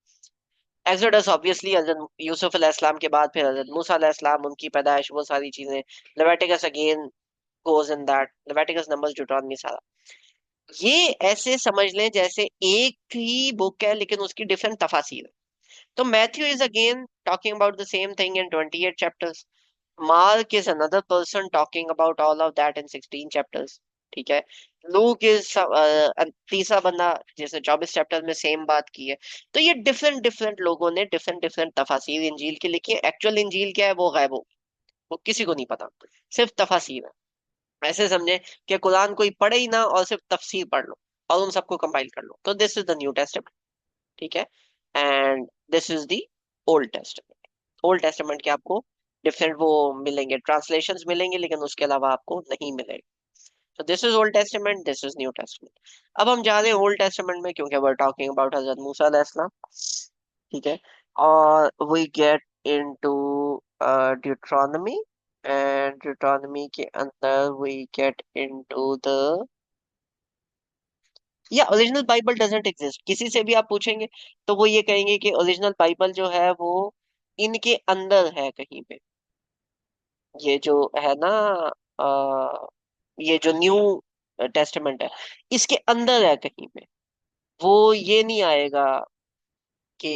एक्सोडस ऑब्वियसली हजरत यूसुफ अलैहिस्सलाम के बाद फिर हजरत मूसा अलैहिस्सलाम, उनकी पैदाइश, वो सारी चीजें। Leviticus again goes in that, Leviticus, Numbers, Deuteronomy, सारा ये ऐसे समझ लें जैसे एक ही बुक है लेकिन उसकी डिफरेंट तफासीर है। तो Matthew is again talking about the same thing in 28 chapters. Mark is another person talking about all of that in 16 chapters. ठीक है। लूक इज तीसरा बंदा जिसने 24 चैप्टर में सेम बात की है। तो ये डिफरेंट डिफरेंट लोगों ने डिफरेंट डिफरेंट तफासीर इंजील की लिखी है। एक्चुअल इंजील क्या है वो गायब हो, वो किसी को नहीं पता, सिर्फ तफासीर है। ऐसे समझे कि कुरान कोई पढ़े ही ना और सिर्फ तफसीर पढ़ लो और उन सबको कंपाइल कर लो, तो this is the new testament, ठीक है। And this is the old testament. Old testament के आपको डिफरेंट वो मिलेंगे, ट्रांसलेशंस मिलेंगे, लेकिन उसके अलावा आपको नहीं मिलेंगे। तो this is old testament, this is New testament. अब हम जा रहे हैं ओल्ड टेस्टामेंट में क्योंकि वी आर टॉकिंग अबाउट हजरत मूसा अलैहिस्सलाम, ठीक है। और वी गेट इनटू ड्यूट्रोनॉमी, एंड ड्यूट्रोनॉमी के अंदर वी गेट इनटू द, या ओरिजिनल बाइबल डजंट एग्जिस्ट। किसी से भी आप पूछेंगे तो वो ये कहेंगे कि ओरिजिनल बाइबल जो है वो इनके अंदर है कहीं पे। ये जो है ना, अ, ये जो न्यू टेस्टामेंट है इसके अंदर है कहीं पे, वो ये नहीं आएगा। कि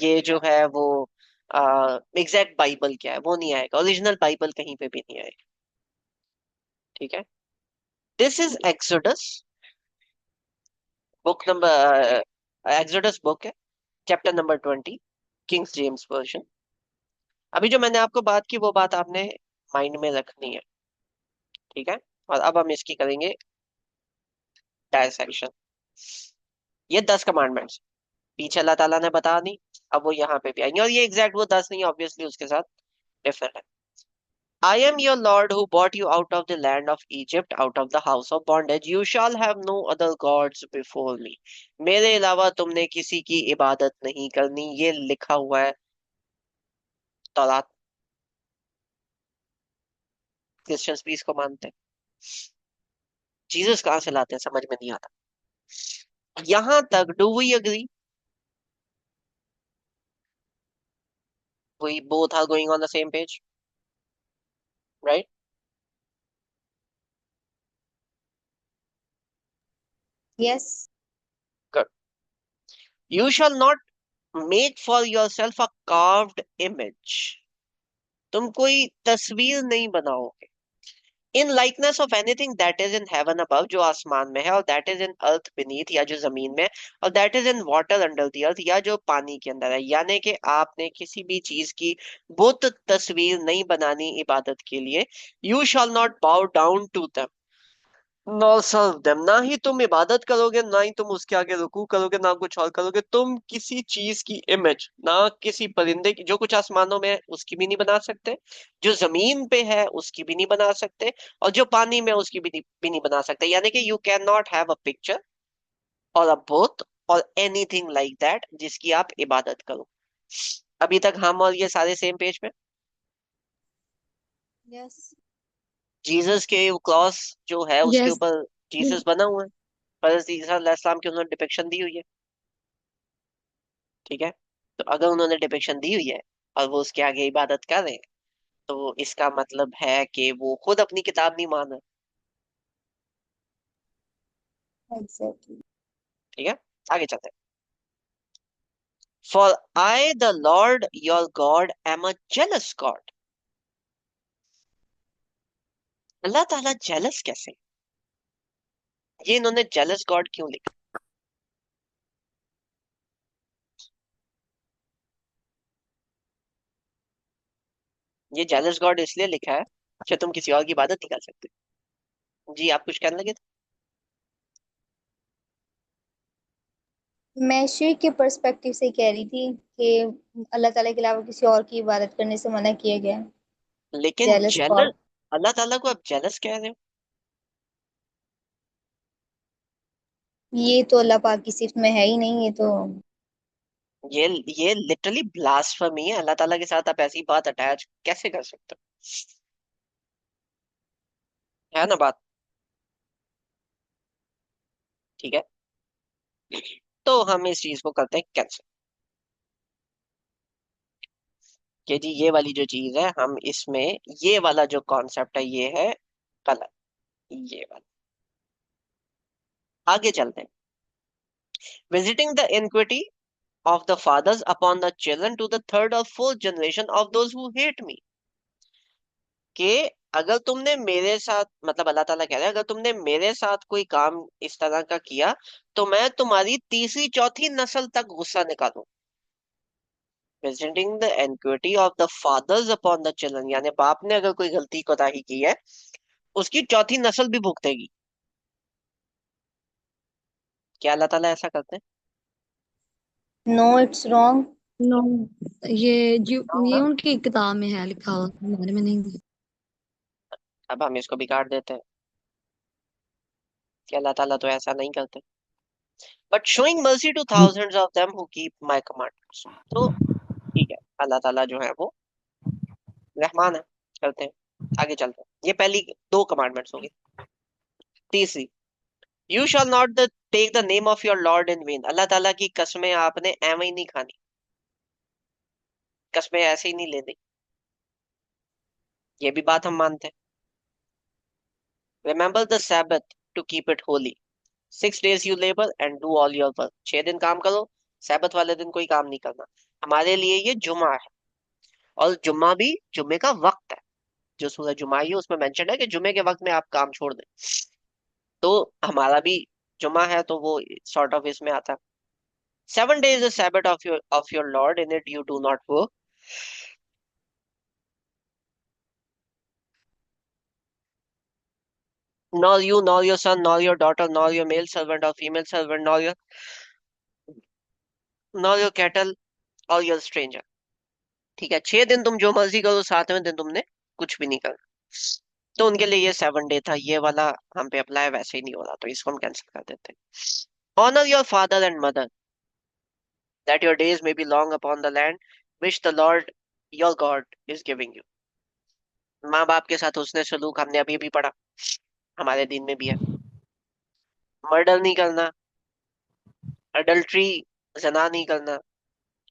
ये जो है वो एग्जैक्ट बाइबल क्या है वो नहीं आएगा, ओरिजिनल बाइबल कहीं पे भी नहीं आएगा। ठीक है, this is Exodus book number, Exodus book है, chapter number 20, Kings James Version. अभी जो मैंने आपको बात की वो बात आपने माइंड में रखनी है। ठीक है, और अब हम इसकी करेंगे डायसेक्शन। ये 10 कमांडमेंट्स पीछे अल्लाह ताला ने बता दी, अब वो यहाँ पे भी आएंगे, और ये एग्जैक्ट वो 10 नहीं, ऑब्वियसली उसके साथ डिफरेंट है। I am your Lord who brought you out of the land of Egypt, out of the house of bondage. You shall have no other gods before me. मेरे अलावा तुमने किसी की इबादत नहीं करनी, ये लिखा हुआ है तौरात। क्रिश्चियंस भी इसको मानते हैं। जीसस कहाँ से लाते हैं समझ में नहीं आता। यहां तक do we agree? We both are going on the same page, right? Yes. Good. You shall not make for yourself a carved image. तुम कोई तस्वीर नहीं बनाओगे। In likeness of anything that is in heaven above, जो आसमान में है, और that is in earth beneath, या जो जमीन में, और that is in water under the earth, या जो पानी के अंदर है। यानी कि आपने किसी भी चीज की बुत तस्वीर नहीं बनानी इबादत के लिए। You shall not bow down to them nor serve them, ना ही तुम इबादत करोगे, ना ही तुम उसके आगे रुकू करोगे, ना कुछ और करोगे। तुम किसी चीज की इमेज, ना किसी परिंदे की, जो कुछ आसमानों में है उसकी भी नहीं बना सकते, जो जमीन पे है उसकी भी नहीं बना सकते, और जो पानी में है उसकी भी नहीं बना सकते। यानी कि you can not have a picture और अ बुत और एनीथिंग लाइक दैट जिसकी आप इबादत करो। अभी तक हम और ये सारे सेम पेज पे। Yes. जीसस के क्रॉस जो है उसके यस। ऊपर जीसस बना हुआ है, हज़रत ईसा अलैहिस्सलाम की उन्होंने डिपिक्शन दी हुई है। ठीक है, तो अगर उन्होंने डिपिक्शन दी हुई है और वो उसके आगे इबादत कर रहे हैं, तो इसका मतलब है कि वो खुद अपनी किताब नहीं मान रहे। Exactly. ठीक है, आगे चलते हैं। For I the Lord your God am a jealous God. Allah ताला जेलस कैसे? ये इन्होंने जेलस गॉड क्यों लिखा? ये जेलस गॉड इसलिए लिखा है कि तुम किसी और की इबादत नहीं कर सकते। जी आप कुछ कहने लगे थे? मैं शिर्क के पर्सपेक्टिव से कह रही थी कि अल्लाह ताला के अलावा किसी और की इबादत करने से मना किया गया है। लेकिन जेलस जेलस, गॉड। अल्लाह ताला को आप जेलस कह रहे हो? ये तो अल्लाह पाक की सिफ्त में है ही नहीं, ये तो। ये ये लिटरली ब्लास्फेमी है। अल्लाह ताला के साथ आप ऐसी बात अटैच कैसे कर सकते हो? है ना बात? ठीक है, तो हम इस चीज को करते हैं कैंसिल, कि जी ये वाली जो चीज है हम इसमें, ये वाला जो कॉन्सेप्ट है ये है गलत, ये वाला। आगे चलते हैं। Visiting the iniquity of the fathers upon the children to the third or fourth generation of those who hate me। कि अगर तुमने मेरे साथ, मतलब अल्लाह ताला कह रहे हैं, अगर तुमने मेरे साथ कोई काम इस तरह का किया तो मैं तुम्हारी तीसरी चौथी नस्ल तक गुस्सा निकालूं। Visiting the iniquity of the fathers upon the children, यानी बाप ने अगर कोई गलती कोताही की है उसकी चौथी नस्ल भी भुगतेगी। क्या अल्लाह ताला ऐसा करते हैं? No, it's wrong. नो, ये हाँ, उनकी किताब में है लिखा हुआ, हमारे में नहीं है। अब हम इसको बिगाड़ देते हैं कि अल्लाह ताला तो ऐसा नहीं करते। But showing mercy two thousands of them who keep my commands, तो ठीक है, अल्लाह ताला जो है वो रहमान है, करते हैं। आगे चलते हैं, ये पहली दो कमांडमेंट्स होगी। तीसरी, you shall not the take the name of your Lord in vain. Allah ताला की कसमें आपने एवं ही नहीं खानी, कसमें ऐसे ही नहीं लेनी, ये भी बात हम मानते हैं। Remember the Sabbath to keep it holy, 6 days you labor and do all your work। 6 दिन काम करो सैबत वाले दिन कोई काम नहीं करना। हमारे लिए ये जुमा है, और जुम्मा भी जुम्मे का वक्त है। जो सूरह जुमा है उसमें मेंशन है कि जुमे के वक्त में आप काम छोड़ दें। तो हमारा भी जुमा है, तो वो सॉर्ट ऑफ इसमें आता है। 7 days is Sabbath of your Lord. In it you do not work. Nor you, nor your son, nor your daughter, nor your male servant or female servant, nor your cattle or your stranger. ठीक है, 6 दिन तुम जो मर्जी करो, 7वें दिन तुमने कुछ भी नहीं करना। तो उनके लिए ये 7 डे था, ये वाला हम पे अप्लाई वैसे ही नहीं हो रहा, तो इसको हम कैंसिल कर देते हैं। Honour your father and mother that your days may be long upon the land which the Lord your God is giving you. माँ बाप के साथ उसने सलूक हमने अभी भी पढ़ा, हमारे दिन में भी है। मर्डर नहीं करना, अडल्ट्री जना नहीं करना,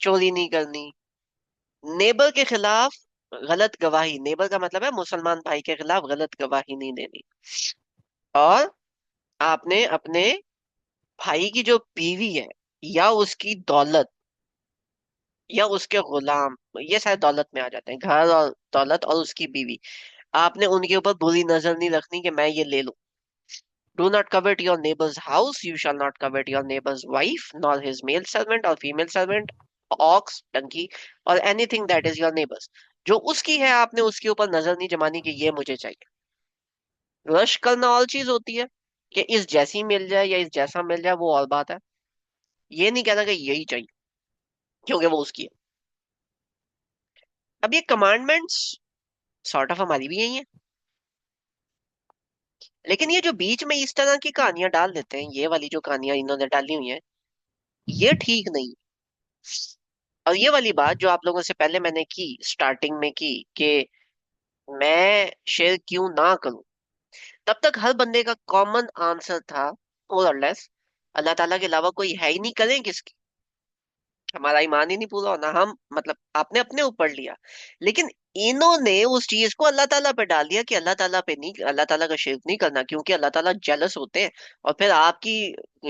चोरी नहीं करनी, नेबर के खिलाफ गलत गवाही, नेबर का मतलब है मुसलमान भाई के खिलाफ गलत गवाही नहीं देनी, और आपने अपने भाई की जो बीवी है या उसकी दौलत या उसके गुलाम, ये शायद दौलत में आ जाते हैं, घर और दौलत और उसकी बीवी, आपने उनके ऊपर बुरी नजर नहीं रखनी कि मैं ये ले लूं। Do not covet your neighbor's house. You shall not covet your neighbor's wife, nor his male servant or female servant, ox, donkey, or anything that is your neighbor's. जो उसकी है आपने उसके ऊपर नजर नहीं जमानी कि ये मुझे चाहिए। रश करना और चीज होती है कि इस जैसी मिल जाए या इस जैसा मिल जाए, वो और बात है। ये नहीं कहना कि यही चाहिए क्योंकि वो उसकी है। अब ये कमांडमेंट्स सॉर्ट ऑफ हमारी भी यही है, लेकिन ये जो बीच में इस तरह की कहानियां डाल देते हैं, ये वाली जो कहानियां इन्होंने डाली हुई है, ये ठीक नहीं। और ये वाली बात जो आप लोगों से पहले मैंने की, स्टार्टिंग में की, कि मैं शेयर क्यों ना करूं, तब तक हर बंदे का कॉमन आंसर था मोर और लेस, अल्लाह ताला के अलावा कोई है ही नहीं, करें किसकी, हमारा ईमान ही नहीं पूरा होना, हम मतलब आपने अपने ऊपर लिया। लेकिन इन्होंने उस चीज को अल्लाह ताला पे डाल दिया कि अल्लाह ताला पे नहीं, अल्लाह ताला का शिर्क नहीं करना, क्योंकि अल्लाह ताला जेलस होते हैं, और फिर आपकी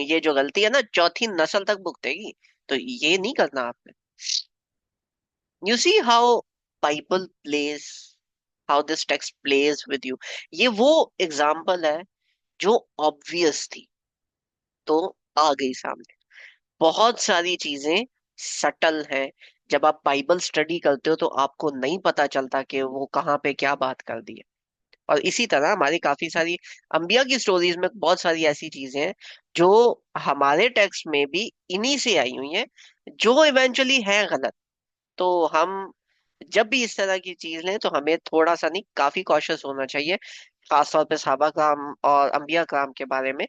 ये जो गलती है ना चौथी नस्ल तक भुगतेगी, तो ये नहीं करना आपने। You see how Bible plays, how this text plays with you. ये वो एग्जाम्पल है जो ऑब्वियस थी, तो आ गई सामने। बहुत सारी चीजें सटल हैं, जब आप बाइबल स्टडी करते हो तो आपको नहीं पता चलता कि वो कहाँ पे क्या बात कर दी है। और इसी तरह हमारी काफी सारी अंबिया की स्टोरीज में बहुत सारी ऐसी चीजें हैं जो हमारे टेक्स्ट में भी इन्हीं से आई हुई हैं, जो इवेंचुअली है गलत। तो हम जब भी इस तरह की चीज लें तो हमें थोड़ा सा नहीं, काफी कॉशियस होना चाहिए, खासतौर पे सहाबा कराम और अंबिया कराम के बारे में।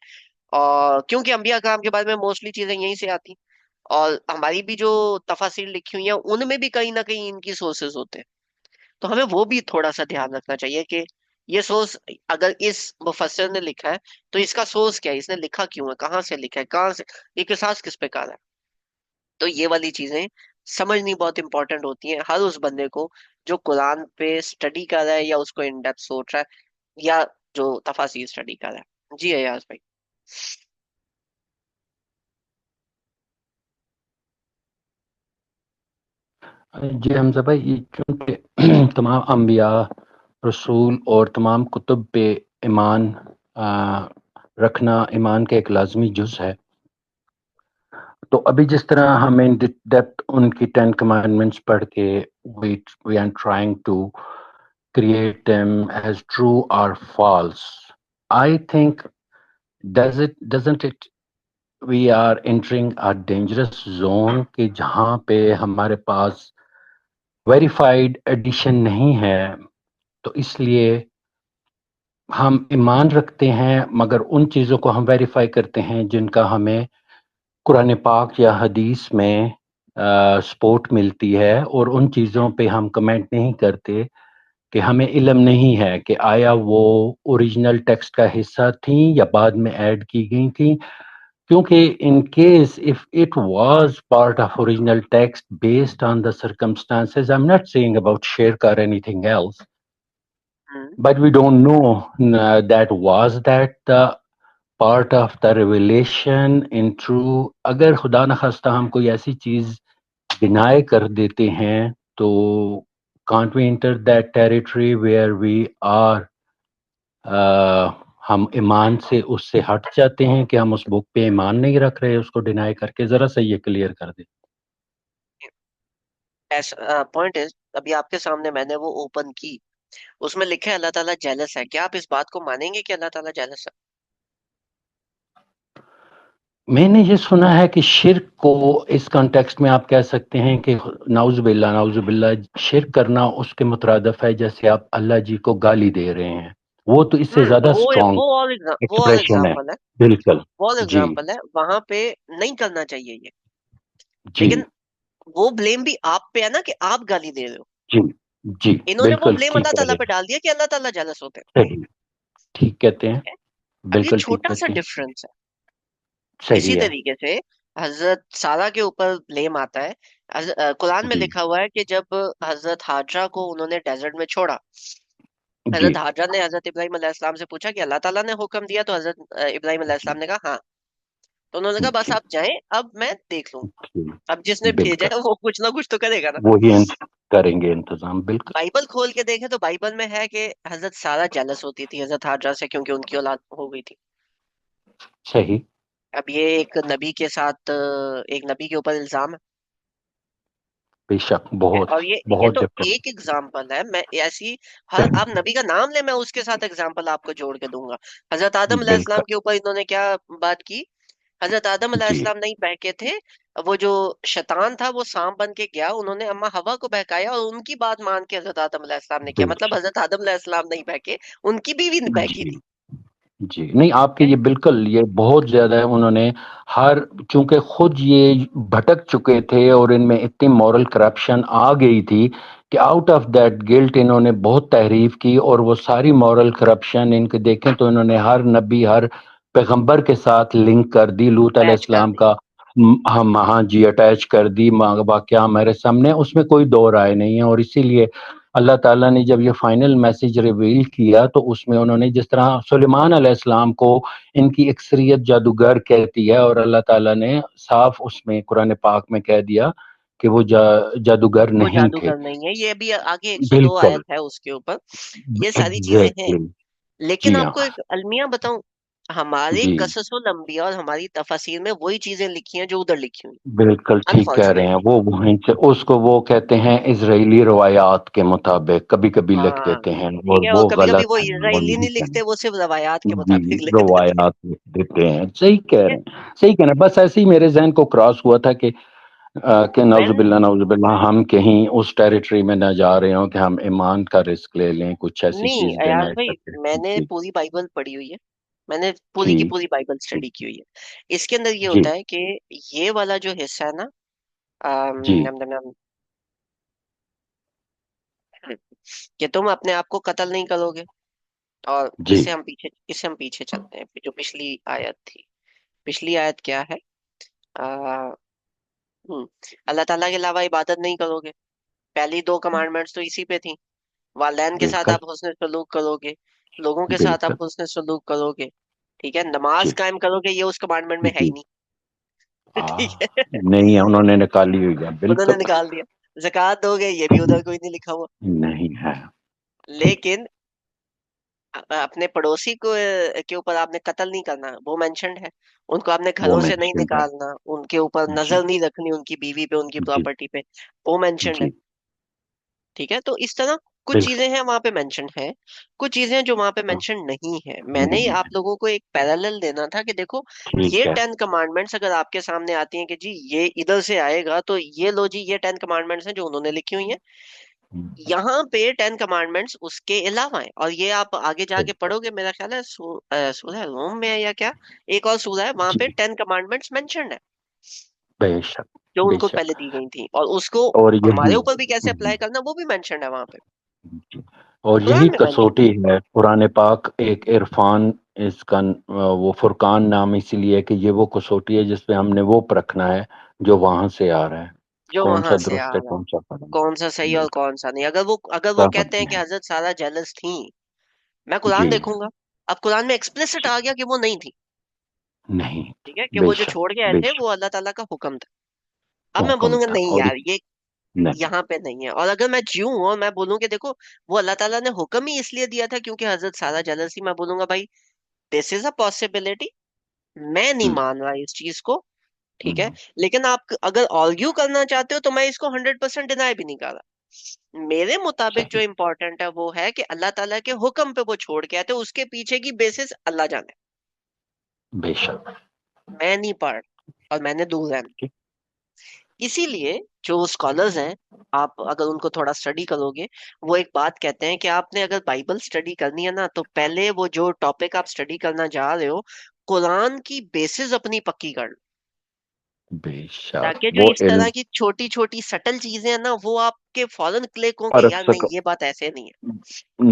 और क्योंकि अंबिया कराम के बारे में मोस्टली चीजें यहीं से आती, और हमारी भी जो तफासिर लिखी हुई है उनमें भी कहीं ना कहीं इनकी सोर्सेज होते हैं, तो हमें वो भी थोड़ा सा ध्यान रखना चाहिए कि ये सोर्स अगर इस मुफस्सिर ने लिखा है तो इसका सोर्स क्या है, इसने लिखा क्यों है, कहाँ से लिखा है, कहाँ से, ये किसास किस पे कर रहा है। तो ये वाली चीजें समझनी बहुत इंपॉर्टेंट होती हैं हर उस बंदे को जो कुरान पे स्टडी कर रहा है या उसको इन डेप्थ सोच रहा है या जो तफासिर स्टडी कर रहा है। जी अयाज भाई। जी हमजा भाई, ये चूँकि तमाम अम्बिया, रसूल और तमाम कुतुब पे ईमान रखना ईमान का एक लाजमी जुज़ है, तो अभी जिस तरह हमें इन डेप्थ उनकी 10 कमांडमेंट्स पढ़ के we are trying to create them as true or false. I think doesn't it we are entering a dangerous zone कि जहाँ पे हमारे पास वेरीफाइड एडिशन नहीं है, तो इसलिए हम ईमान रखते हैं मगर उन चीज़ों को हम वेरीफाई करते हैं जिनका हमें कुरान पाक या हदीस में सपोर्ट मिलती है, और उन चीज़ों पे हम कमेंट नहीं करते कि हमें इल्म नहीं है कि आया वो ओरिजिनल टेक्स्ट का हिस्सा थी या बाद में ऐड की गई थी, क्योंकि in case if it was part of original text based on the circumstances, I'm not saying about shirk or anything else, but we don't know that was that the part of the revelation in true, अगर खुदा न खास्ता हम कोई ऐसी चीज deny कर देते हैं तो can't we enter that territory where we are, हम ईमान से उससे हट जाते हैं कि हम उस बुक पे ईमान नहीं रख रहे उसको डिनाई करके? जरा सा ये क्लियर कर दे। पॉइंट इज, अभी आपके सामने मैंने वो ओपन की, उसमें लिखा है अल्लाह ताला जेलस है। क्या आप इस बात को मानेंगे कि अल्लाह ताला जेलस है? मैंने ये सुना है कि शिर्क को इस कॉन्टेक्स्ट में आप कह सकते हैं कि नाउजुबिल्ला शिर्क करना उसके मुतरादफ है जैसे आप अल्लाह जी को गाली दे रहे हैं। वो तो इससे ज्यादा स्ट्रॉन्ग वो और एक्सप्रेशन है। एग्जाम्पल है, बिल्कुल। वो और जी एग्जाम्पल है, वहां पे नहीं करना चाहिए ये। जी लेकिन वो ब्लेम भी आप पे है ना कि आप गाली दे रहे हो। जी जी इन्होंने वो बिल्कुल ब्लेम ठीक अल्लाह कह ताला रहे पे हैं। डाल दिया कि अल्लाह ताला जेलस होते सही, ठीक कहते हैं। हैं। अब ये बिल्कुल ठीक छोटा सा कहते हैं। डिफरेंस है। सही इसी है। तरीके से हजरत सारा के ऊपर ब्लेम आता है। कुरान में जी लिखा हुआ है कि जब हजरत हाजरा को उन्होंने डेजर्ट में छोड़ा, जी हजरत हाजरा ने हजरत इब्राहिम अलैहिस्सलाम से पूछा कि अल्लाह ताला ने हुक्म दिया? तो हजरत इब्राहिम जी अलैहिस्सलाम ने कहा हाँ। तो उन्होंने कहा बस जी आप जाएं, अब मैं देख लूंगा। जी अब जिसने भेजा बिल्कुल है वो कुछ ना कुछ तो करेगा ना। वो ही करेंगे इंतजाम। बिल्कुल बाइबल खोल के देखें तो बाइबल में है कि हजरत सारा जेलस होती थी हजरत हाजरा से, क्योंकि उनकी औलाद हो गई थी। सही। अब ये एक नबी के साथ एक नबी के ऊपर इल्जाम बेशक है। बहुत और ये बहुत तो डिफरेंट। एक एग्जाम्पल है। मैं ऐसी हर, आप नबी का नाम ले, मैं उसके साथ एग्जाम्पल आपको जोड़ के दूंगा। हजरत आदम अलैहिस्सलाम बिल्कुल। के ऊपर इन्होंने क्या बात की? हजरत आदम जी अलैहिस्सलाम नहीं बहके थे, वो जो शैतान था वो सांप बन के गया, उन्होंने अम्मा हवा को बहकाया और उनकी बात मान के हजरत आदम अलैहिस्सलाम ने किया। मतलब बिल्कुल। हजरत आदम अलैहिस्सलाम नहीं बहके, उनकी बीवी बहकी जी थी। जी नहीं, आपके ये बिल्कुल ये बहुत ज्यादा है। उन्होंने हर, चूंकि खुद ये भटक चुके थे और इनमें इतनी मॉरल करप्शन आ गई थी कि आउट ऑफ दैट गिल्ट इन्होंने बहुत तहरीफ की, और वो सारी मॉरल करप्शन इनके देखें तो इन्होंने हर नबी हर पैगंबर के साथ लिंक कर दी। लूत अटैच कर अलैहिस्सलाम दी। का हम, हाँ जी, अटैच कर दी। वाकया हमारे सामने, उसमें कोई दो राय नहीं है। और इसीलिए अल्लाह ताला ने जब ये फाइनल मैसेज रिवील किया तो उसमें उन्होंने, जिस तरह सुलेमान अलैहिस्सलाम को इनकी अक्सरियत जादूगर कहती है, और अल्लाह ताला ने साफ उसमें कुरान पाक में कह दिया कि वो जादूगर वो नहीं थे। जादूगर नहीं है, ये भी आगे 102 बिल्कुल। आयत है उसके ऊपर, ये सारी चीजें हैं। एग्जैक्टली। लेकिन जी हाँ। आपको एक अलमिया बताऊं, हमारे जी कससुल अंबिया और हमारी तफसीर में वही चीजें लिखी हैं जो उधर लिखी हुई, बिल्कुल ठीक कह रहे हैं। अनफॉर्चुनेटली। वो वहीं से उसको वो कहते हैं इजरायली रवायात के मुताबिक कभी कभी लिख हाँ देते हैं, ठीक और है, और वो कभी कभी गलत वो है, वो इजराइली नहीं नहीं करना। लिखते, वो सिर्फ रवायात के जी मुताबिक लिख देते रवायात लिख देते हैं। सही कह हैं। रहे हैं, सही कह रहे हैं। बस ऐसे ही मेरे जहन को क्रॉस हुआ था कि मैंने नाउजुबिल्ला हम कहीं उस टेरिटरी में ना जा रहे हो कि हम ईमान का रिस्क ले लें, कुछ ऐसी नहीं, चीज अयाज डिनाई भाई, करके। मैंने जी पूरी बाइबल पढ़ी हुई है, मैंने पूरी की जी पूरी बाइबल जी स्टडी की हुई है। इसके अंदर ये जी होता है कि ये वाला जो हिस्सा है ना, जी नम नम नम, कि तुम अपने आप को कत्ल नहीं करोगे। और जी इससे हम पीछे चलते हैं, जो पिछली आयत थी। पिछली आयत क्या है? आ, अल्लाह ताला के अलावा इबादत नहीं करोगे। पहली दो कमांडमेंट्स तो इसी पे थी। वालदैन के साथ बिल्कुल आप हुस्न सलूक करोगे, लोगों के साथ बिल्कुल। आप हुस्न सलूक करोगे। ठीक है, नमाज जी कायम करोगे, ये उस कमांडमेंट में है ही जी नहीं। ठीक हाँ, है, नहीं है, उन्होंने निकाली हुई है। उन्होंने बिल्कुल निकाल दिया। ज़कात दोगे, ये भी उधर कोई नहीं लिखा हुआ। नहीं है। लेकिन अपने पड़ोसी को के ऊपर आपने कत्ल नहीं करना, वो मेंशन्ड है। उनको आपने वो घरों से नहीं मेंशन है। निकालना, उनके ऊपर जी नजर नहीं रखनी, उनकी बीवी पे, उनकी जी प्रॉपर्टी पे, वो मेंशन्ड है। जी ठीक है, तो इस तरह कुछ बिल्कुल चीजें हैं वहां पे मेंशन है, कुछ चीजें हैं जो वहां पे हाँ, मेंशन नहीं है। मैंने नहीं आप है। लोगों को एक पैरेलल देना था कि देखो, ठीक ये है। 10 कमांडमेंट्स अगर आपके सामने आती हैं कि जी ये इधर से आएगा, तो ये लो जी, ये 10 कमांडमेंट्स हैं जो उन्होंने लिखी हुई हैं। यहाँ पे 10 कमांडमेंट्स उसके अलावा है, और ये आप आगे जाके बिल्कुल। पढ़ोगे, मेरा ख्याल है सूरह रोम में है या क्या, एक और सूरह है, वहां पे जी 10 कमांडमेंट्स मेंशन्ड है बेशक जो उनको पहले बेशक। दी गई थी, और उसको और यही हमारे ऊपर भी कैसे अप्लाई करना वो भी मेंशन्ड है वहां पे, और यही कुरान में मेंशन्ड कसौटी है। कुरान पाक एक इरफान, इसका वो फुरकान नाम इसीलिए कि ये वो कसौटी है जिसपे हमने वो परखना है जो वहां से आ रहा है, जो कौन वहां सा से आ दुरुस्त है रहा है, कौन सा फर्क कौन सा सही और है। कौन सा नहीं। अगर वो सब कहते हैं कि अपने। हजरत सारा जेलस थी, मैं जी कुरान देखूंगा। अब कुरान में एक्सप्लिसिट आ गया कि वो नहीं थी, नहीं, ठीक है, कि वो जो बेशक छोड़ के आए थे बेशक वो अल्लाह ताला का हुक्म था। अब मैं हुक्म बोलूंगा था नहीं और यार, ये नहीं। यहाँ पे नहीं है। और अगर मैं जीऊँ और मैं बोलूँ कि देखो वो अल्लाह ताला ने हुक्म ही इसलिए दिया था क्योंकि हजरत सारा जेलस थी, मैं बोलूंगा भाई दिस इज अ पॉसिबिलिटी, मैं नहीं हम्म, मान रहा इस चीज को। ठीक है, हम्म, लेकिन आप अगर आर्ग्यू करना चाहते हो तो मैं इसको 100% डिनाई भी नहीं कर रहा। मेरे मुताबिक जो सही, इम्पोर्टेंट है वो है कि अल्लाह ताला के हुक्म पे वो छोड़ के आए थे, उसके पीछे की बेसिस अल्लाह जाने, बेशक। मैं नहीं पढ़ और मैंने दूर रहना। ठीक, इसीलिए जो स्कॉलर्स हैं, आप अगर उनको थोड़ा स्टडी करोगे, वो एक बात कहते हैं कि आपने अगर बाइबल स्टडी करनी है ना, तो पहले वो जो टॉपिक आप स्टडी करना जा रहे हो, कुरान की बेसिस अपनी पक्की कर लो, बेशक ताकि जो वो इस तरह इल्म की छोटी छोटी सटल चीजें हैं ना, वो आपके फौरन क्लिक हो कि परख यार नहीं सको ये बात ऐसे नहीं है।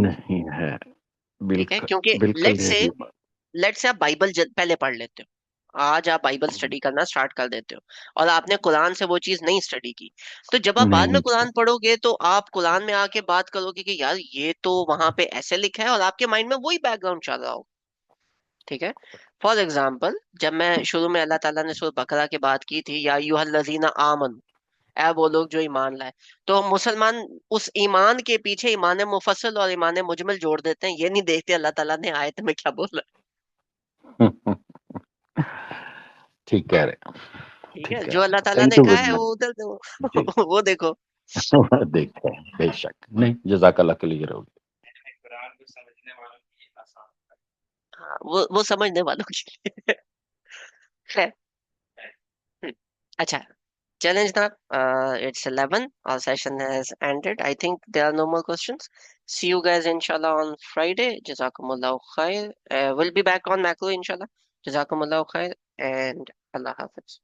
नहीं है। ठीक है, बिल्कुल क्योंकि बिल्कुल यही बात। लेट से आप बाइबल पहले पढ़ लेते हो, आज आप बाइबल स्टडी करना स्टार्ट कर देते हो और आपने कुरान से वो चीज नहीं स्टडी की, तो जब आप बाद में नहीं कुरान पढ़ोगे तो आप कुरान में आके बात करोगे कि यार ये तो वहां पे ऐसे लिखा है, और आपके माइंड में वही बैकग्राउंड चल रहा हो। ठीक है, फॉर एग्जाम्पल जब मैं शुरू में अल्लाह ताला ने सूरह बकरा की बात की थी, या अय्युहल्लज़ीना आमन, ऐ वो लोग जो ईमान लाए, तो मुसलमान उस ईमान के पीछे ईमान मुफस्सल और ईमान मुजमल जोड़ देते हैं, ये नहीं देखते अल्लाह ताला ने आयत में क्या बोला। ठीक कह रहे हैं, ठीक है, ठीक कह जो रहे अल्लाह हैं। ताला थैंक ने यू कहा वेरी है मच। वो उधर जी देखो वो देखो। देखते हैं बेशक। नहीं, जज़ाकल्लाह क्लियर हो गया। हाँ, वो समझने वालों के लिए है। हम्म, अच्छा, challenge now. It's 11. Our session has ended. I think there are no more questions. See you guys inshallah on Friday. Jazakumullahu khair. We'll be back on macro inshallah. Jazakumullahu khair and Allah Hafiz.